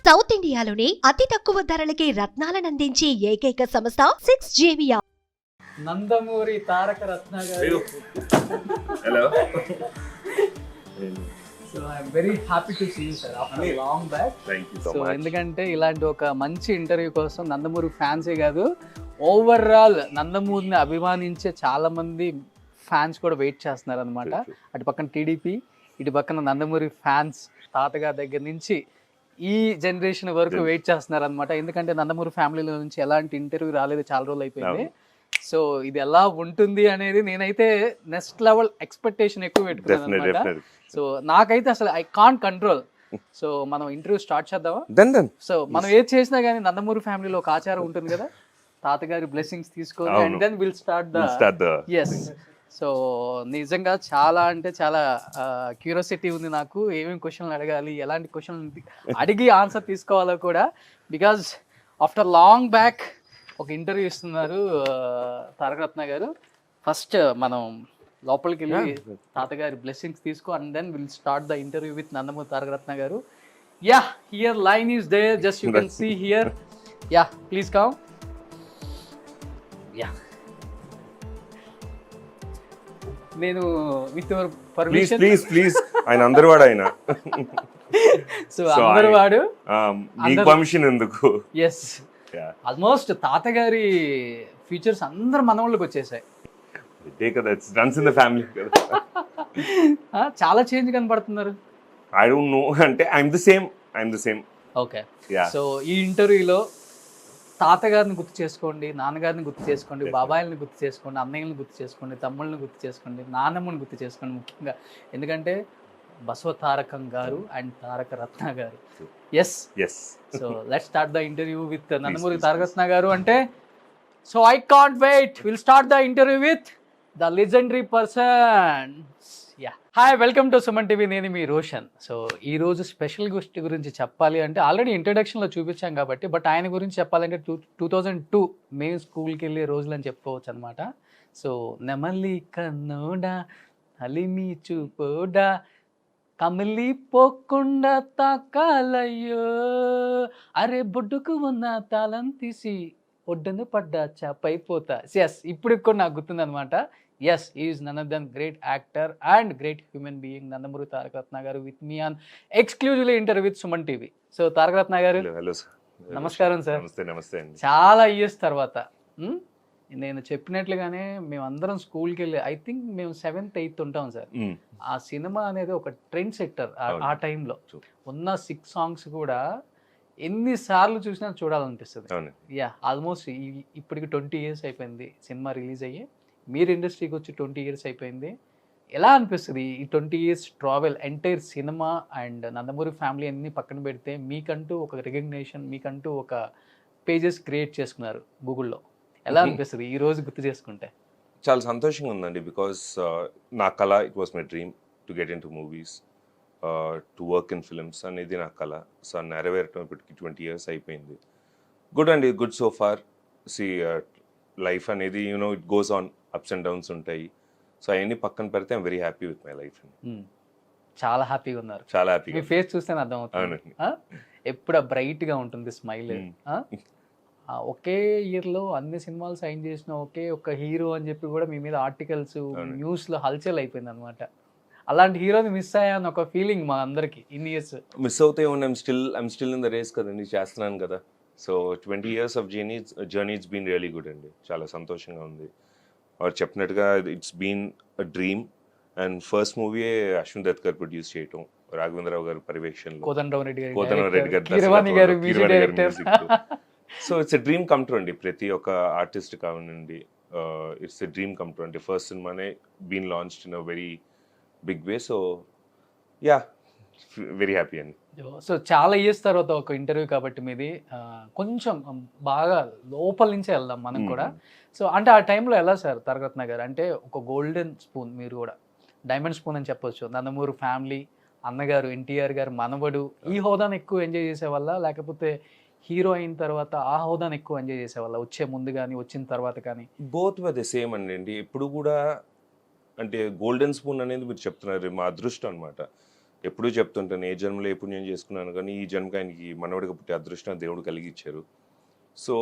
South ఇండియాలోని అతి తక్కువ ధరలకి రత్నాలనందించే ఏకైక సంస్థ 6JVR. నందమూరి తారక రత్న గారు. Hello. So I'm very happy to see you sir after long back. Thank you so so much. ఎందుకంటే ఇలాంటి ఒక మంచి ఇంటర్వ్యూ కోసం నందమూరి ఫ్యాన్సే కాదు, ఓవరాల్ నందమూరిని అభిమానించే చాలా మంది ఫ్యాన్స్ కూడా వెయిట్ చేస్తున్నారు అనమాట. అటు పక్కన టీడీపీ, ఇటు పక్కన నందమూరి ఫ్యాన్స్ తాతగారి దగ్గర నుంచి ఈ జనరేషన్ వరకు వెయిట్ చేస్తున్నారు అనమాట. ఎందుకంటే నందమూరి ఫ్యామిలీలో నుంచి ఎలాంటి ఇంటర్వ్యూ రాలేదు, చాలా రోజులు అయిపోయింది. సో ఇది ఎలా ఉంటుంది అనేది నేనైతే నెక్స్ట్ లెవెల్ ఎక్స్పెక్టేషన్ ఎక్కువ పెట్టుకున్నాను అనమాట. సో నాకైతే అసలు ఐ కాంట్ కంట్రోల్. సో మనం ఇంటర్వ్యూ స్టార్ట్ చేద్దామా? సో మనం ఏది చేసినా కానీ నందమూరి ఫ్యామిలీలో ఒక ఆచారం ఉంటుంది కదా, తాతగారి బ్లెస్సింగ్స్ తీసుకొని and then will start the S. So నిజంగా చాలా అంటే చాలా క్యూరియాసిటీ ఉంది నాకు, ఏమేమి క్వశ్చన్లు అడగాలి, ఎలాంటి క్వశ్చన్లు అడిగి ఆన్సర్ తీసుకోవాలో కూడా. బికాజ్ ఆఫ్టర్ లాంగ్ బ్యాక్ ఒక ఇంటర్వ్యూ ఇస్తున్నారు తారక రత్న గారు. ఫస్ట్ మనం లోపలికి వెళ్ళి తాతగారి బ్లెస్సింగ్స్ తీసుకో and then will start the interview with Nandamuri Taraka Ratna garu. Yeah, here line is there, just you can see here. Yeah, please come. Yeah, నేను విత్ యువర్ పర్మిషన్. ప్లీజ్ ఆయన అందరు వాడు ఆయన. సో అందరు వాడు మీకు పర్మిషన్ ఎందుకు? ఎస్, ఆల్మోస్ట్ తాతగారి ఫీచర్స్ అందరు మన వాళ్ళకి వచ్చేసాయి. రన్స్ ఇన్ ద ఫ్యామిలీ కదా. చాలా చేంజ్ కనపడుతున్నారు. ఐ డోంట్ నో, అంటే I'm the same. Okay, so ఈ ఇంటర్వ్యూలో తాతగారిని గుర్తు చేసుకోండి, నాన్నగారిని గుర్తు చేసుకోండి, బాబాయిల్ని గుర్తు చేసుకోండి, అన్నయ్యని గుర్తు చేసుకోండి, తమ్ముళ్ళని గుర్తు చేసుకోండి, నాన్నమ్మని గుర్తు చేసుకోండి ముఖ్యంగా. ఎందుకంటే బసవ తారకం గారు and Taraka Ratna garu. Yes, so let's start the interview with Nandamuri Taraka Ratna garu. అంటే so I can't wait, will start the interview with the legendary person. Yeah, hi, welcome to Suman TV. నేను మీ రోషన్. సో ఈ రోజు స్పెషల్ గెస్ట్ గురించి చెప్పాలి అంటే ఆల్రెడీ ఇంట్రడక్షన్లో చూపించాం కాబట్టి, బట్ ఆయన గురించి చెప్పాలంటే 2002 మేము స్కూల్కి వెళ్ళే రోజులు అని చెప్పుకోవచ్చు అనమాట. సో నెమలి కన్నోడా అలిమి చూపోడా కమిలి పోకుండా తాకాలయ్యో, అరే బొడ్డుకు ఉన్న తాళం తీసి ఒడ్డును పడ్డా చాపైపోతా. ఎస్, ఇప్పుడు కూడా నాకు గుర్తుంది అనమాట. Yes, is none of them great actor and great human being Nandamuri Taraka Ratna garu with me on exclusively interview with Suman TV. So Taraka Ratna garu, నమస్కారం సార్. నమస్తే అండి. చాలా ఇయర్స్ తర్వాత నేను చెప్పినట్లుగానే మేమందరం స్కూల్కి వెళ్ళి, ఐ థింక్ మేము 7th 8th ఉంటాం సార్. ఆ సినిమా అనేది ఒక ట్రెండ్ సెక్టర్ ఆ టైంలో. ఉన్న 6 సాంగ్స్ కూడా ఎన్నిసార్లు చూసినా చూడాలనిపిస్తుంది. యా, ఆల్మోస్ట్ ఇప్పటికి 20 years అయిపోయింది సినిమా రిలీజ్ అయ్యి. మీరు ఇండస్ట్రీకి వచ్చి 20 years అయిపోయింది. ఎలా అనిపిస్తుంది ఈ 20 years travel, entire cinema and Nandamuri family అన్ని పక్కన పెడితే మీకంటూ ఒక రికగ్నేషన్, మీకంటూ ఒక పేజెస్ క్రియేట్ చేసుకున్నారు గూగుల్లో. ఎలా అనిపిస్తుంది ఈ రోజు గుర్తు చేసుకుంటే? చాలా సంతోషంగా ఉందండి. బికాస్ నా కళ, it was my dream to get in to movies, to work in films అనేది నా కళ. సో నెరవేరటం ఇప్పటికి 20 years అయిపోయింది. గుడ్ అండి, good so far. See life అనేది it goes on, ups and downs ఉంటాయి. సో అవన్నీ పక్కన పెడితే I'm very happy with my life. చాలా హ్యాపీగా ఉన్నారు. చాలా హ్యాపీగా. మీ ఫేస్ చూస్తేనే అర్థమవుతుంది. ఎప్పుడు బ్రైట్ గా ఉంటుంది స్మైల్. ఒకే ఇయర్లో అన్ని సినిమాలు సైన్ చేసిన ఒకే ఒక హీరో అని చెప్పి కూడా మీ మీద ఆర్టికల్స్, న్యూస్లో హల్చల్ అయిపోయింది అనమాట. అలాంటి హీరోని మిస్ అయ్యాను ఒక ఫీలింగ్ మా అందరికి. ఇన్ని ఇయర్స్ మిస్ అవుతే ఉండి I'm still in the race కదండి, చేస్తున్నాను కదా. So 20 years of journey it's been really good అండి. చాలా సంతోషంగా ఉంది. వారు చెప్పినట్టుగా it's been a dream. And first movie Ashwin Dutt గారు ప్రొడ్యూస్ చేయటం, రాఘవేంద్రరావు గారి పర్యవేక్షణలో, కోదండరామ్ రెడ్డి గారు so it's a dream come true అండి. ప్రతి ఒక్క ఆర్టిస్ట్ కావనండి, it's a dream come true. అంటే ఫస్ట్ సినిమానే been launched in a very big way. So yeah, very happy అండి. సో చాలా ఇయర్స్ తర్వాత ఒక ఇంటర్వ్యూ కాబట్టి మీది కొంచెం బాగా లోపల నుంచే వెళ్దాం మనం కూడా. సో అంటే ఆ టైంలో ఎలా సార్ తారక రత్న గారు? అంటే ఒక గోల్డెన్ స్పూన్, మీరు కూడా డైమండ్ స్పూన్ అని చెప్పొచ్చు. నందమూరి ఫ్యామిలీ, అన్నగారు ఎన్టీఆర్ గారు మనవడు, ఈ హోదాను ఎక్కువ ఎంజాయ్ చేసేవాళ్ళ, లేకపోతే హీరో అయిన తర్వాత ఆ హోదాను ఎక్కువ ఎంజాయ్ చేసేవాళ్ళ, వచ్చే ముందు కానీ వచ్చిన తర్వాత కానీ? బోత్ వర్ ద సేమ్ అండి. ఇప్పుడు కూడా అంటే గోల్డెన్ స్పూన్ అనేది మీరు చెప్తున్నారు, మా అదృష్టం అనమాట. ఎప్పుడూ చెప్తుంటాను, ఏ జన్మలో ఏ పుణ్యం చేసుకున్నాను కానీ ఈ జన్మకి ఆయనకి మనవడిగా పుట్టే అదృష్టం దేవుడు కలిగించారు. సో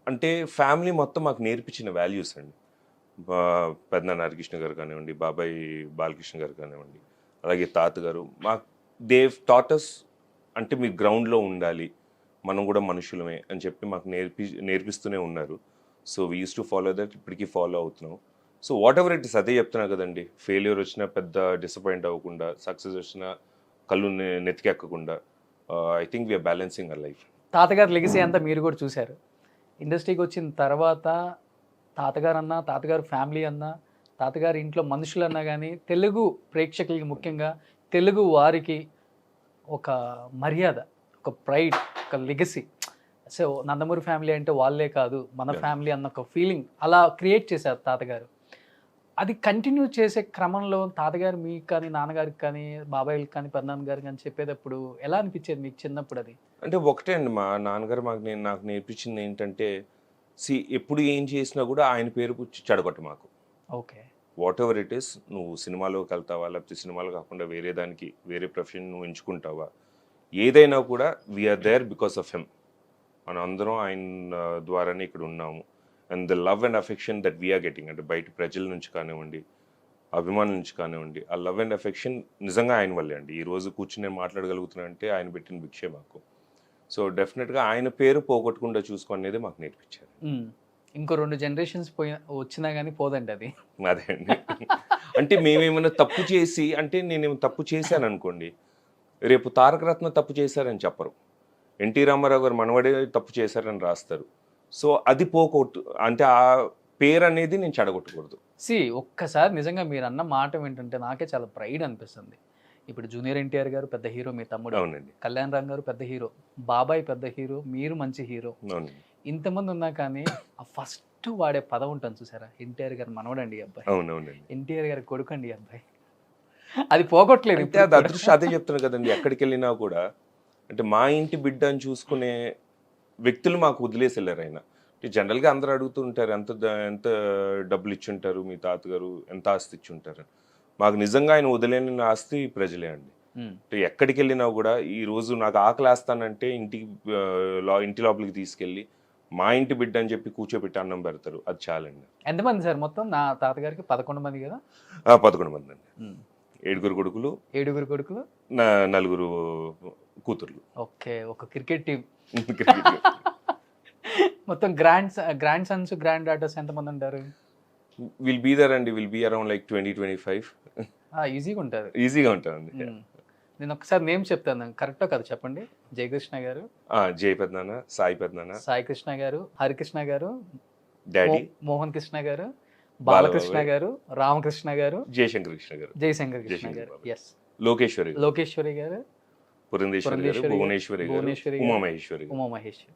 అంటే ఫ్యామిలీ మొత్తం మాకు నేర్పించిన వాల్యూస్ అండి. పెద్దనాన్న హరికృష్ణ గారు కానివ్వండి, బాబాయ్ బాలకృష్ణ గారు కానివ్వండి, అలాగే తాతగారు మాకు దేవ్ టాటస్ అంటే మీరు గ్రౌండ్లో ఉండాలి, మనం కూడా మనుషులమే అని చెప్పి మాకు నేర్పిస్తూనే ఉన్నారు. So we use to follow that, ఇప్పటికీ ఫాలో అవుతున్నాం. So what ever it is, అదే చెప్తున్నా కదండి, ఫెయిల్యూర్ వచ్చినా పెద్ద డిసప్పాయింట్ అవ్వకుండా, సక్సెస్ వచ్చినా కళ్ళు నెత్తికెక్కకుండా, I think we're balancing our life. తాతగారు లెగసీ అంతా మీరు కూడా చూశారు. ఇండస్ట్రీకి వచ్చిన తర్వాత తాతగారు అన్నా, తాతగారు ఫ్యామిలీ అన్నా, తాతగారి ఇంట్లో మనుషులన్నా కానీ తెలుగు ప్రేక్షకులకి, ముఖ్యంగా తెలుగు వారికి ఒక మర్యాద, ఒక ప్రైడ్, ఒక లెగసీ. సో నందమూరి ఫ్యామిలీ అంటే వాళ్ళే కాదు మన ఫ్యామిలీ అన్న ఒక ఫీలింగ్ అలా క్రియేట్ చేశారు తాతగారు. అది కంటిన్యూ చేసే క్రమంలో తాతగారు మీకు కానీ, నాన్నగారికి కానీ, బాబాయికి కానీ, పెద్దనాన్న గారికి కానీ చెప్పేటప్పుడు ఎలా అనిపించేది మీకు చిన్నప్పుడు? అది అంటే ఒకటే అండి, మా నాన్నగారు నాకు నేర్పించింది ఏంటంటే, ఎప్పుడు ఏం చేసినా కూడా ఆయన పేరు పుచ్చి చెడగొట్టు మాకు. Okay, what ever it is, నువ్వు సినిమాలోకి వెళ్తావా, లేకపోతే సినిమాలో కాకుండా వేరే దానికి, వేరే ప్రొఫెషన్ నువ్వు ఎంచుకుంటావా, ఏదైనా కూడా we're there because of him. మనం అందరం ఆయన ద్వారానే ఇక్కడ ఉన్నాము. And the love and affection that we're getting, అంటే బయట ప్రజల నుంచి కానివ్వండి, అభిమానుల నుంచి కానివ్వండి, ఆ లవ్ అండ్ అఫెక్షన్ నిజంగా ఆయన వల్లే అండి. ఈ రోజు కూర్చుని నేను మాట్లాడగలుగుతున్నా అంటే ఆయన పెట్టిన భిక్షే మాకు. సో డెఫినెట్గా ఆయన పేరు పోగొట్టకుండా చూసుకునేది మాకు నేర్పించారు. ఇంకో 2 జనరేషన్స్ వచ్చినా కానీ పోదండి అది. అదే అండి. అంటే మేమేమైనా తప్పు చేసి, అంటే నేనేమో తప్పు చేశాను అనుకోండి, రేపు తారక రత్న తప్పు చేశారని చెప్పరు, ఎన్టీ రామారావు గారు మనవడే తప్పు చేశారని రాస్తారు. సో అది పోగొట్టు, అంటే ఆ పేరు అనేది నేను చెడగొట్టకూడదు. ఒక్కసారి నిజంగా మీరు అన్న మాట ఏంటంటే నాకే చాలా ప్రైడ్ అనిపిస్తుంది. ఇప్పుడు జూనియర్ ఎన్టీఆర్ గారు పెద్ద హీరో, మీ తమ్ముడు అవునండి, కళ్యాణ్ రామ్ గారు పెద్ద హీరో, బాబాయ్ పెద్ద హీరో, మీరు మంచి హీరో. అవునండి, ఇంతమంది ఉన్నా కానీ ఆ ఫస్ట్ వాడే పదం ఉంటుంది చూసారా, ఎన్టీఆర్ గారు మనవడండి ఈ అబ్బాయి, అవునవునండి, ఎన్టీఆర్ గారి కొడుకండి ఈ అబ్బాయి. అది పోగొట్టలేదు. అంటే అది అదృష్టం. అదే చెప్తున్నా కదండి, ఎక్కడికి వెళ్ళినా కూడా అంటే మా ఇంటి బిడ్డ అని చూసుకునే వ్యక్తులు మాకు వదిలేసి వెళ్ళారు. ఆయన జనరల్గా అందరూ అడుగుతుంటారు, ఎంత డబ్బులు ఇచ్చుంటారు మీ తాతగారు, ఎంత ఆస్తి ఇచ్చుంటారు. మాకు నిజంగా ఆయన వదిలేని ఆస్తి ప్రజలే అండి. అంటే ఎక్కడికి వెళ్ళినా కూడా, ఈ రోజు నాకు ఆకలి వేస్తానంటే ఇంటి లోపలికి తీసుకెళ్ళి మా ఇంటి బిడ్డ అని చెప్పి కూర్చోబెట్టి అన్నం పెడతారు. అది చాలండి. ఎంతమంది సార్ మొత్తం? నా తాతగారికి 11 మంది కదా? 11 మంది అండి. 7 కొడుకులు, 7 కొడుకులు, 4 కూతుర్లు. ఓకే, ఒక క్రికెట్ టీం. మొత్తం గ్రాండ్ సన్స్, గ్రాండ్ డాటర్స్ ఎంతమంది ఉంటారు? విల్ బీ దర్ అండి, విల్ బీ అరౌండ్ లైక్ 20-25. ఈజీగా ఉంటుంది. ఈజీగా ఉంటారండి. నేను ఒకసారి నేమ్ చెప్తాను, కరెక్టో కదా చెప్పండి. జయకృష్ణ గారు, జయ పెద్దనాన్న, సాయి పెద్దనాన్న, సాయి కృష్ణ గారు, హరికృష్ణ గారు, డాడీ మోహన్ కృష్ణ గారు, బాలకృష్ణ గారు, రామకృష్ణ గారు, జయశంకర్ కృష్ణ గారు, జయశంకర్ కృష్ణ గారు, ఎస్, లోకేశ్వరి గారు, పురంధేశ్వరి గారు, భువనేశ్వరి గారు, ఉమామహేశ్వరి.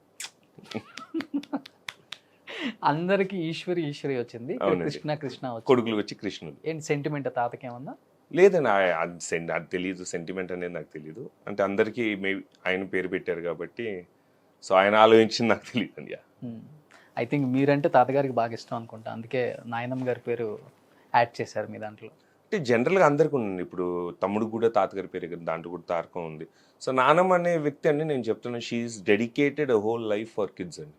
అందరికి ఈశ్వరి వచ్చింది, కృష్ణ వచ్చింది. కొడుకులు వచ్చి కృష్ణుడు. ఏంటి సెంటిమెంట్ తాతకి ఏమన్నా? లేదండి, అది తెలియదు, సెంటిమెంట్ అనేది నాకు తెలియదు. అంటే అందరికీ ఆయన పేరు పెట్టారు కాబట్టి, సో ఆయన ఆలోచించింది నాకు తెలియదు అండి. ఐ థింక్ మీరంటే తాతగారికి బాగా ఇష్టం అనుకుంటా, అందుకే నాయనమ్మ గారి పేరు యాడ్ చేశారు మీ దాంట్లో. అంటే జనరల్గా అందరికీ ఉందండి. ఇప్పుడు తమ్ముడు కూడా తాతగారి పేరు కదా, దాంట్లో కూడా తారకం ఉంది. సో నానమ్మ అనే వ్యక్తి అండి, నేను చెప్తున్నాను, she is dedicated a whole life for kids అండి.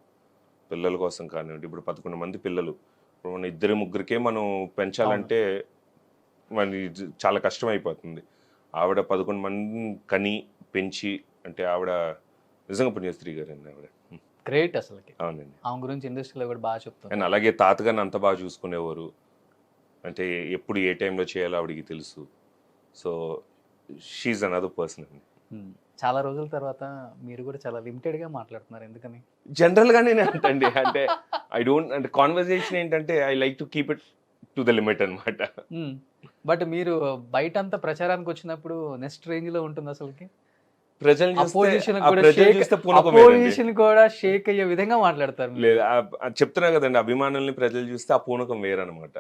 పిల్లల కోసం కానివ్వండి, ఇప్పుడు 11 మంది పిల్లలు, ఇప్పుడు మన 2-3కే మనం పెంచాలంటే మరి చాలా కష్టం అయిపోతుంది. ఆవిడ 11 మందిని కని పెంచి, అంటే ఆవిడ నిజంగా పుణ్యశ్రీ గారు అండి. ఆవిడ గ్రేట్ అసలుకి. అవునండి, ఆమె గురించి ఇండస్ట్రీలో కూడా బాగా చెప్తాను. అండ్ అలాగే తాతగారిని అంత బాగా చూసుకునేవారు. అంటే ఎప్పుడు ఏ టైంలో చేయాలో ఆవిడికి తెలుసు. సో షీఈ్ అనదర్ పర్సన్ అండి. చాలా రోజుల తర్వాత మీరు కూడా చాలా లిమిటెడ్గా మాట్లాడుతున్నారు, ఎందుకని? జనరల్గానే అంటండి, అంటే ఐ డోంట్, అంటే కాన్వర్జేషన్ ఏంటంటే I like to keep it to the limit అనమాట. బట్ మీరు బయట అంతా ప్రచారానికి వచ్చినప్పుడు నెక్స్ట్ రేంజ్లో ఉంటుంది అసలుకి. అపోజిషన్ కూడా షేక్ అయ్యే విధంగా మాట్లాడతారు. లేదు, చెప్తున్నా కదండి, అభిమానుల్ని ప్రజలు చూస్తే ఆ పూనకం వేరనమాట.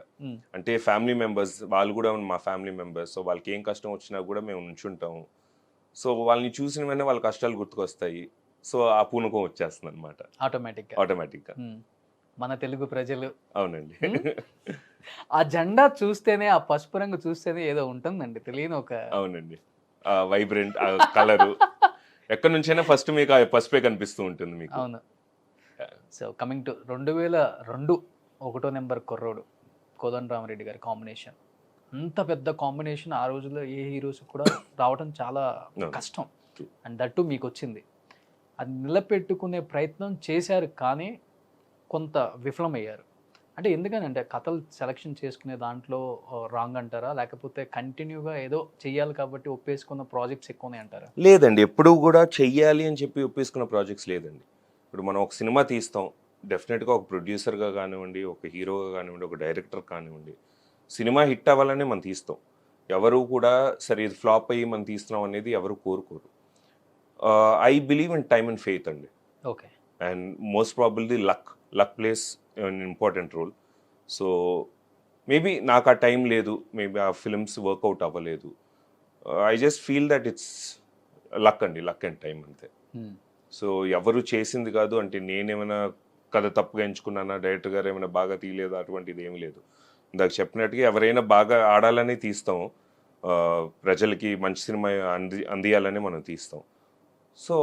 అంటే ఫ్యామిలీ మెంబర్స్, వాళ్ళు కూడా మా ఫ్యామిలీ మెంబర్స్. సో వాళ్ళకి ఏం కష్టం వచ్చినా కూడా మేము ఉంచుంటాము. సో వాళ్ళని చూసిన వెంటనే వాళ్ళ కష్టాలు గుర్తుకొస్తాయి. సో ఆ పూనకం వచ్చేస్తుంది అనమాట ఆటోమేటిక్గా. మన తెలుగు ప్రజలు. అవునండి, ఆ జెండా చూస్తేనే, ఆ పసుపు రంగు చూస్తేనే ఏదో ఉంటుందండి, తెలియని ఒక. అవునండి, వైబ్రెంట్ కలరు ఎక్కడి నుంచైనా ఫస్ట్ మీకు ఆ పసుపే కనిపిస్తూ ఉంటుంది మీకు. అవును. సో కమింగ్ టు 2002 ఒకటో నెంబర్ కుర్రోడు కోదండరామరెడ్డి గారి కాంబినేషన్, అంత పెద్ద కాంబినేషన్ ఆ రోజుల్లో ఏ హీరోస్ కూడా రావడం చాలా కష్టం, అండ్ దట్టు మీకు వచ్చింది. అది నిలబెట్టుకునే ప్రయత్నం చేశారు కానీ కొంత విఫలమయ్యారు. అంటే ఎందుకని, అంటే కథలు సెలెక్షన్ చేసుకునే దాంట్లో రాంగ్ అంటారా, లేకపోతే కంటిన్యూగా ఏదో చెయ్యాలి కాబట్టి ఒప్పేసుకున్న ప్రాజెక్ట్స్ ఎక్కువనే అంటారా? లేదండి, ఎప్పుడు కూడా చెయ్యాలి అని చెప్పి ఒప్పేసుకున్న ప్రాజెక్ట్స్ లేదండి. ఇప్పుడు మనం ఒక సినిమా తీస్తాం, డెఫినెట్గా ఒక ప్రొడ్యూసర్గా కానివ్వండి, ఒక హీరోగా కానివ్వండి, ఒక డైరెక్టర్ కానివ్వండి, సినిమా హిట్ అవ్వాలని మనం తీస్తాం. ఎవరు కూడా సరే ఇది ఫ్లాప్ అయ్యి మనం తీస్తున్నాం అనేది ఎవరు కోరుకోరు. I believe in time and faith అండి. Okay. And most probably luck plays an important role. So maybe నాకు ఆ టైం లేదు, మేబీ ఆ ఫిల్మ్స్ వర్కౌట్ అవ్వలేదు. I just feel that it's luck అండి, లక్ అండ్ టైం అంతే. సో ఎవరు చేసింది కాదు, అంటే నేనేమైనా కథ తప్పుగా ఎంచుకున్నానా, డైరెక్టర్ గారు ఏమైనా బాగా తీయలేదు, అటువంటిది ఏమి లేదు. ఇందాక చెప్పినట్టుగా ఎవరైనా బాగా ఆడాలని తీస్తాం, ప్రజలకి మంచి సినిమా అందియాలని మనం తీస్తాం. సో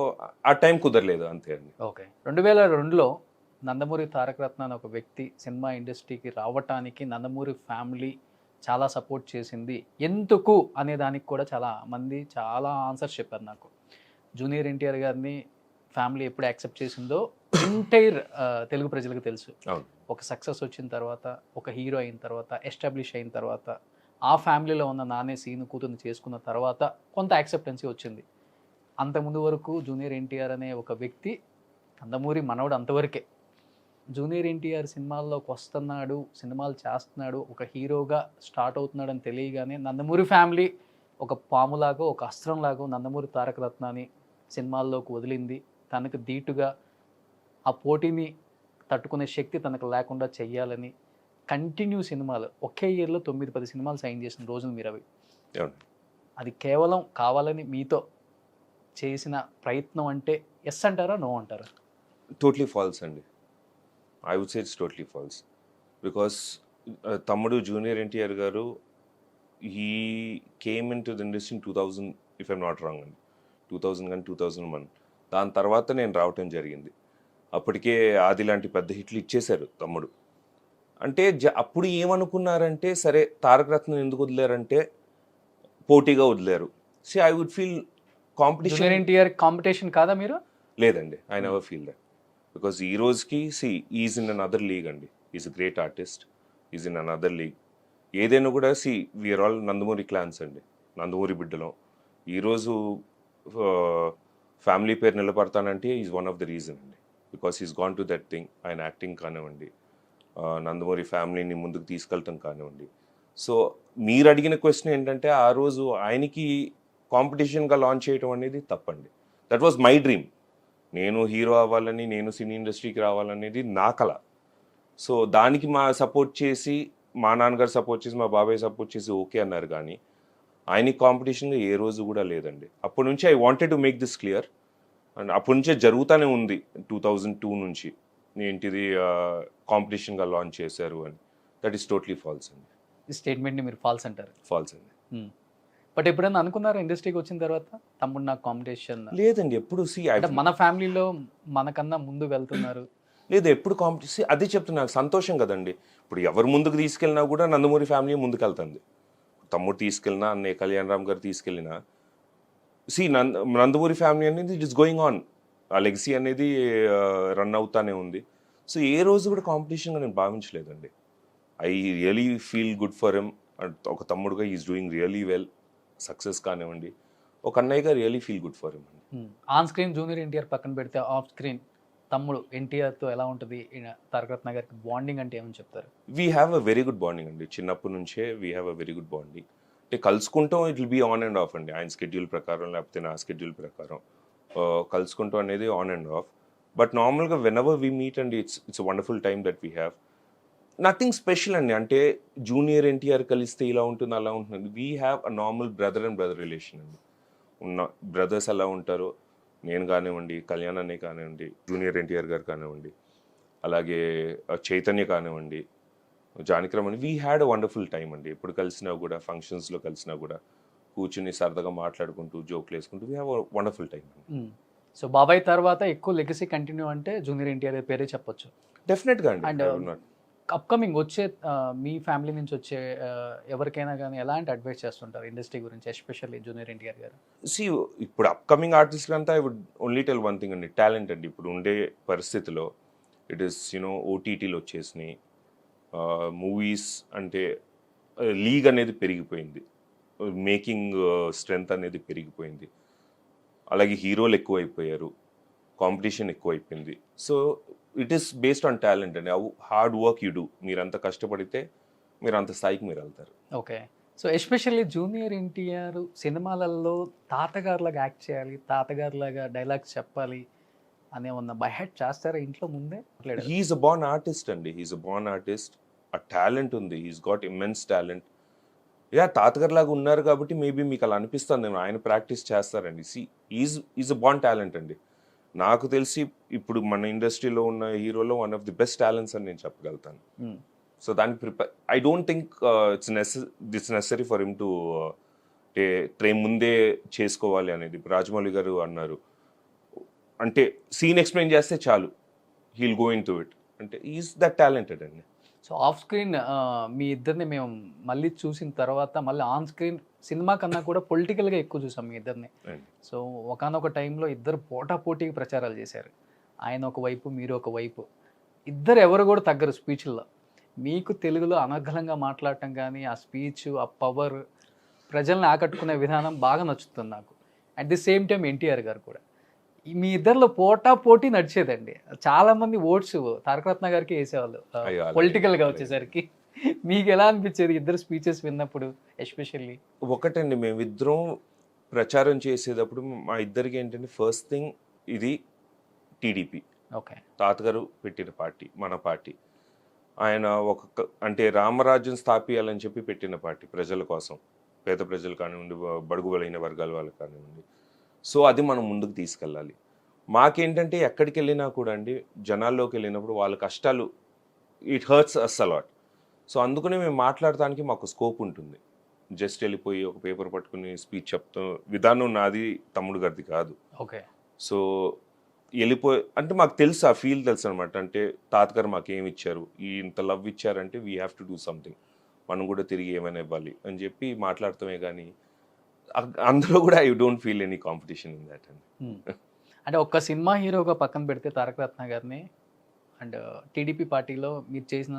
ఆ టైం కుదరలేదు అంతే అండి. ఓకే. 2002లో నందమూరి తారక రత్న అనే ఒక వ్యక్తి సినిమా ఇండస్ట్రీకి రావటానికి నందమూరి ఫ్యామిలీ చాలా సపోర్ట్ చేసింది. ఎందుకు అనే దానికి కూడా చాలా మంది చాలా ఆన్సర్స్ చెప్పారు నాకు. జూనియర్ ఎన్టీఆర్ గారిని ఫ్యామిలీ ఎప్పుడు యాక్సెప్ట్ చేసిందో ఎంటైర్ తెలుగు ప్రజలకు తెలుసు. ఒక సక్సెస్ వచ్చిన తర్వాత, ఒక హీరో అయిన తర్వాత, ఎస్టాబ్లిష్ అయిన తర్వాత, ఆ ఫ్యామిలీలో ఉన్న నానే సీను కూతుర్ని చేసుకున్న తర్వాత కొంత యాక్సెప్టెన్సీ వచ్చింది. అంతకుముందు వరకు జూనియర్ ఎన్టీఆర్ అనే ఒక వ్యక్తి నందమూరి మనవడు అంతవరకే. జూనియర్ ఎన్టీఆర్ సినిమాల్లోకి వస్తున్నాడు, సినిమాలు చేస్తున్నాడు, ఒక హీరోగా స్టార్ట్ అవుతున్నాడు అని తెలియగానే నందమూరి ఫ్యామిలీ ఒక పాములాగో ఒక అస్త్రంలాగో నందమూరి తారక రత్నాన్ని సినిమాల్లోకి వదిలింది. తనకు ధీటుగా ఆ పోటీని తట్టుకునే శక్తి తనకు లేకుండా చెయ్యాలని కంటిన్యూ సినిమాలు ఒకే ఇయర్లో 9-10 సినిమాలు సైన్ చేసిన రోజులు మీరు అవి. అది కేవలం కావాలని మీతో చేసిన ప్రయత్నం అంటే ఎస్ అంటారా, నో అంటారా? టోటలీ ఫాల్స్ అండి. I would say it's totally false. Because తమ్ముడు జూనియర్ ఎన్టీఆర్ గారు, he came into the industry in 2000, if I'm not wrong అండి, 2000 కానీ 2001. దాని తర్వాత నేను రావటం జరిగింది. అప్పటికే ఆది లాంటి పెద్ద హిట్లు ఇచ్చేశారు తమ్ముడు. అంటే అప్పుడు ఏమనుకున్నారంటే, సరే తారక రత్నం ఎందుకు వదిలేరంటే పోటీగా వదిలేరు. See I would feel competition. Junior NTR competition కాదా మీరు? లేదండి, I never feel that. Because ఈ రోజుకి ఈజ్ ఇన్ అనదర్ లీగ్ అండి. Is a great artist, is in another league. ఏదైనా కూడా వీఆర్ ఆల్ నందమూరి క్లాన్స్ అండి, నందమూరి బిడ్డలం. ఈరోజు ఫ్యామిలీ పేరు నిలబడతానంటే is one of the reason అండి. Because is gone to that thing. ఆయన యాక్టింగ్ కానివ్వండి, నందమూరి ఫ్యామిలీని ముందుకు తీసుకెళ్తాం కానివ్వండి. సో మీరు అడిగిన క్వశ్చన్ ఏంటంటే, ఆ రోజు ఆయనకి కాంపిటీషన్గా లాంచ్ చేయడం అనేది తప్పండి. That was my dream. నేను హీరో అవ్వాలని, నేను సినీ ఇండస్ట్రీకి రావాలనేది నా కళ. సో దానికి మా సపోర్ట్ చేసి, మా నాన్నగారు సపోర్ట్ చేసి, మా బాబాయ్ సపోర్ట్ చేసి ఓకే అన్నారు. కానీ ఆయనకి కాంపిటీషన్గా ఏ రోజు కూడా లేదండి. అప్పటి నుంచి I wanted to make this clear. And అప్పటి నుంచే జరుగుతూనే ఉంది, 2002 నుంచి ఏంటిది కాంపిటీషన్గా లాంచ్ చేశారు అని. దట్ ఈస్ టోటలీ ఫాల్స్ అండి. ఈ స్టేట్మెంట్ని మీరు ఫాల్స్ అంటారు? ఫాల్స్ అండి. బట్ ఎప్పుడైనా అనుకున్నారా ఇండస్ట్రీకి వచ్చిన తర్వాత తమ్ముడు నాకు కాంపిటీషన్? లేదండి, ఎప్పుడు మన ఫ్యామిలీలో మనకన్నా ముందు వెళ్తున్నారు లేదు, ఎప్పుడు కాంపిటీషన్. అదే చెప్తున్నా, నాకు సంతోషం కదండి. ఇప్పుడు ఎవరు ముందుకు తీసుకెళ్ళినా కూడా నందమూరి ఫ్యామిలీ ముందుకు వెళ్తుంది. తమ్ముడు తీసుకెళ్ళినా, అన్నయ్య కళ్యాణ్ రామ్ గారు తీసుకెళ్ళినా, నందమూరి ఫ్యామిలీ అనేది ఇట్ ఇస్ గోయింగ్ ఆన్. ఆ లెగసీ అనేది రన్ అవుతానే ఉంది. సో ఏ రోజు కూడా కాంపిటీషన్గా నేను భావించలేదండి. I really feel good for him. ఒక తమ్ముడుగా is doing really well. Success కానివ్వండి, ఒక అన్నయ్యగా really feel good for him. On screen junior NTR పక్కన పెడితే, ఆఫ్ స్క్రీన్ తమ్ముడు ఎన్టీఆర్తో ఎలా ఉంటుంది తారక రత్న గారికి బాండింగ్ అంటే ఏమని చెప్తారు? We have a very good bonding అండి. చిన్నప్పటి నుంచే we have a very good bonding. అంటే కలుసుకుంటాం, it will be on and off అండి. ఆయన స్కెడ్యూల్ ప్రకారం లేకపోతే నా స్కెడ్యూల్ ప్రకారం కలుసుకుంటాం అనేది ఆన్ అండ్ ఆఫ్. బట్ నార్మల్గా వెన్ ఎవర్ వీ మీట్ అండి, it's wonderful time that we have. Nothing special అండి. అంటే జూనియర్ ఎన్టీఆర్ కలిస్తే ఇలా ఉంటుంది, అలా ఉంటుంది. We have a normal brother and brother relation అండి. ఉన్న బ్రదర్స్ ఎలా ఉంటారో, నేను కానివ్వండి, కళ్యాణ్ అన్నయ్య కానివ్వండి, జూనియర్ ఎన్టీఆర్ గారు కానివ్వండి, అలాగే చైతన్య కానివ్వండి, Janakiram, we had a wonderful time అండి. ఎప్పుడు కలిసినా కూడా, ఫంక్షన్స్లో కలిసినా కూడా కూర్చుని సరదాగా మాట్లాడుకుంటూ జోక్లు వేసుకుంటూ we have wonderful time. So బాబాయ్ తర్వాత ఎక్కువ లెగసీ కంటిన్యూ అంటే జూనియర్ ఎన్టీఆర్ పేరే చెప్పొచ్చు. డెఫినెట్గా అండ్ అండి. అప్కమింగ్ వచ్చే మీ ఫ్యామిలీ నుంచి వచ్చే ఎవరికైనా కానీ ఎలాంటి అడ్వైస్ చేస్తుంటారు ఇండస్ట్రీ గురించి, ఎస్పెషల్లీ జూనియర్ ఎన్టీఆర్ గారు? సి ఇప్పుడు అప్కమింగ్ ఆర్టిస్ట్ అంతా I would only tell one thing అండి, టాలెంట్ అండి. ఇప్పుడు ఉండే పరిస్థితిలో ఇట్ ఈస్ ఓటీటీలు వచ్చేసినాయి, మూవీస్ అంటే లీగ్ అనేది పెరిగిపోయింది, మేకింగ్ స్ట్రెంగ్త్ అనేది పెరిగిపోయింది, అలాగే హీరోలు ఎక్కువైపోయారు, కాంపిటీషన్ ఎక్కువైపోయింది. So it is based on talent అండి. Hard work you do. మీరు అంత కష్టపడితే మీరు అంత స్థాయికి మీరు వెళ్తారు. Okay. So especially junior NTR సినిమాలలో తాతగారులాగా యాక్ట్ చేయాలి, తాతగారులాగా డైలాగ్స్ చెప్పాలి అనే ఉన్న బై హెడ్ చేస్తారా ఇంట్లో ముందే? హీఈస్ అ బార్న్ ఆర్టిస్ట్ అండి. హీఈస్ అ బార్న్ ఆర్టిస్ట్. ఆ టాలెంట్ ఉంది. He's got immense talent. Yeah తాతగారు లాగా ఉన్నారు కాబట్టి మేబీ మీకు అలా అనిపిస్తుంది, ఆయన ప్రాక్టీస్ చేస్తారండి. ఈజ్ అ బార్న్ టాలెంట్ అండి. నాకు తెలిసి ఇప్పుడు మన ఇండస్ట్రీలో ఉన్న హీరోలో one of the best talents అని నేను చెప్పగలుగుతాను. సో దానికి I don't think it's necessary for him to ముందే చేసుకోవాలి అనేది. ఇప్పుడు రాజమౌళి గారు అన్నారు, అంటే సీన్ ఎక్స్ప్లెయిన్ చేస్తే చాలు, he'll go in to it, అంటే ఈజ్ దట్ టాలెంటెడ్ అండి. సో ఆఫ్ స్క్రీన్ మీ ఇద్దరిని మేము మళ్ళీ చూసిన తర్వాత మళ్ళీ ఆన్ స్క్రీన్ సినిమా కన్నా కూడా పొలిటికల్గా ఎక్కువ చూసాం మీ ఇద్దరిని. సో ఒకానొక టైంలో ఇద్దరు పోటాపోటీకి ప్రచారాలు చేశారు, ఆయన ఒకవైపు మీరు ఒకవైపు. ఇద్దరు ఎవరు కూడా తగ్గరు స్పీచ్ల్లో. మీకు తెలుగులో అనర్గళంగా మాట్లాడటం కానీ, ఆ స్పీచ్, ఆ పవర్, ప్రజల్ని ఆకట్టుకునే విధానం బాగా నచ్చుతుంది నాకు. At the same time NTR గారు కూడా. మీ ఇద్దరిలో పోటీ నడిచేదండి. చాలా మంది ఓట్స్ తారకరత్న గారికి వేసేవాళ్ళు పొలిటికల్గా వచ్చేసరికి. మీకు ఎలా అనిపించేది ఇద్దరు స్పీచెస్ విన్నప్పుడు? ఎస్పెషల్లీ ఒకటండి, మేమిద్దరం ప్రచారం చేసేటప్పుడు మా ఇద్దరికి ఏంటంటే ఫస్ట్ థింగ్ ఇది టీడీపీ, ఓకే, తాతగారు పెట్టిన పార్టీ, మన పార్టీ. ఆయన అంటే రామరాజ్యం స్థాపించాలని చెప్పి పెట్టిన పార్టీ, ప్రజల కోసం, పేద ప్రజలు కానివ్వండి, బడుగు బలైన వర్గాల వాళ్ళకి కానివ్వండి. సో అది మనం ముందుకు తీసుకెళ్ళాలి. మాకేంటంటే ఎక్కడికి వెళ్ళినా కూడా అండి, జనాల్లోకి వెళ్ళినప్పుడు వాళ్ళ కష్టాలు it hurts us a lot. So అందుకనే మేము మాట్లాడటానికి మాకు స్కోప్ ఉంటుంది. జస్ట్ వెళ్ళిపోయి ఒక పేపర్ పట్టుకుని స్పీచ్ చెప్తాం విధానం నాది, తమ్ముడు గారిది కాదు. ఓకే. సో అంటే మాకు తెలుసు, ఆ ఫీల్ తెలుసు అనమాట. అంటే తాతగారు మాకు ఏమి ఇచ్చారు, ఇంత లవ్ ఇచ్చారంటే we have to do something, మనం కూడా తిరిగి ఏమైనా ఇవ్వాలి అని చెప్పి మాట్లాడతామే. కానీ అందులో కూడా I don't feel any competition in that అండి. అంటే ఒక్క సినిమా హీరోగా పక్కన పెడితే తారకరత్న గారిని అండ్ టీడీపీ పార్టీలో మీరు చేసిన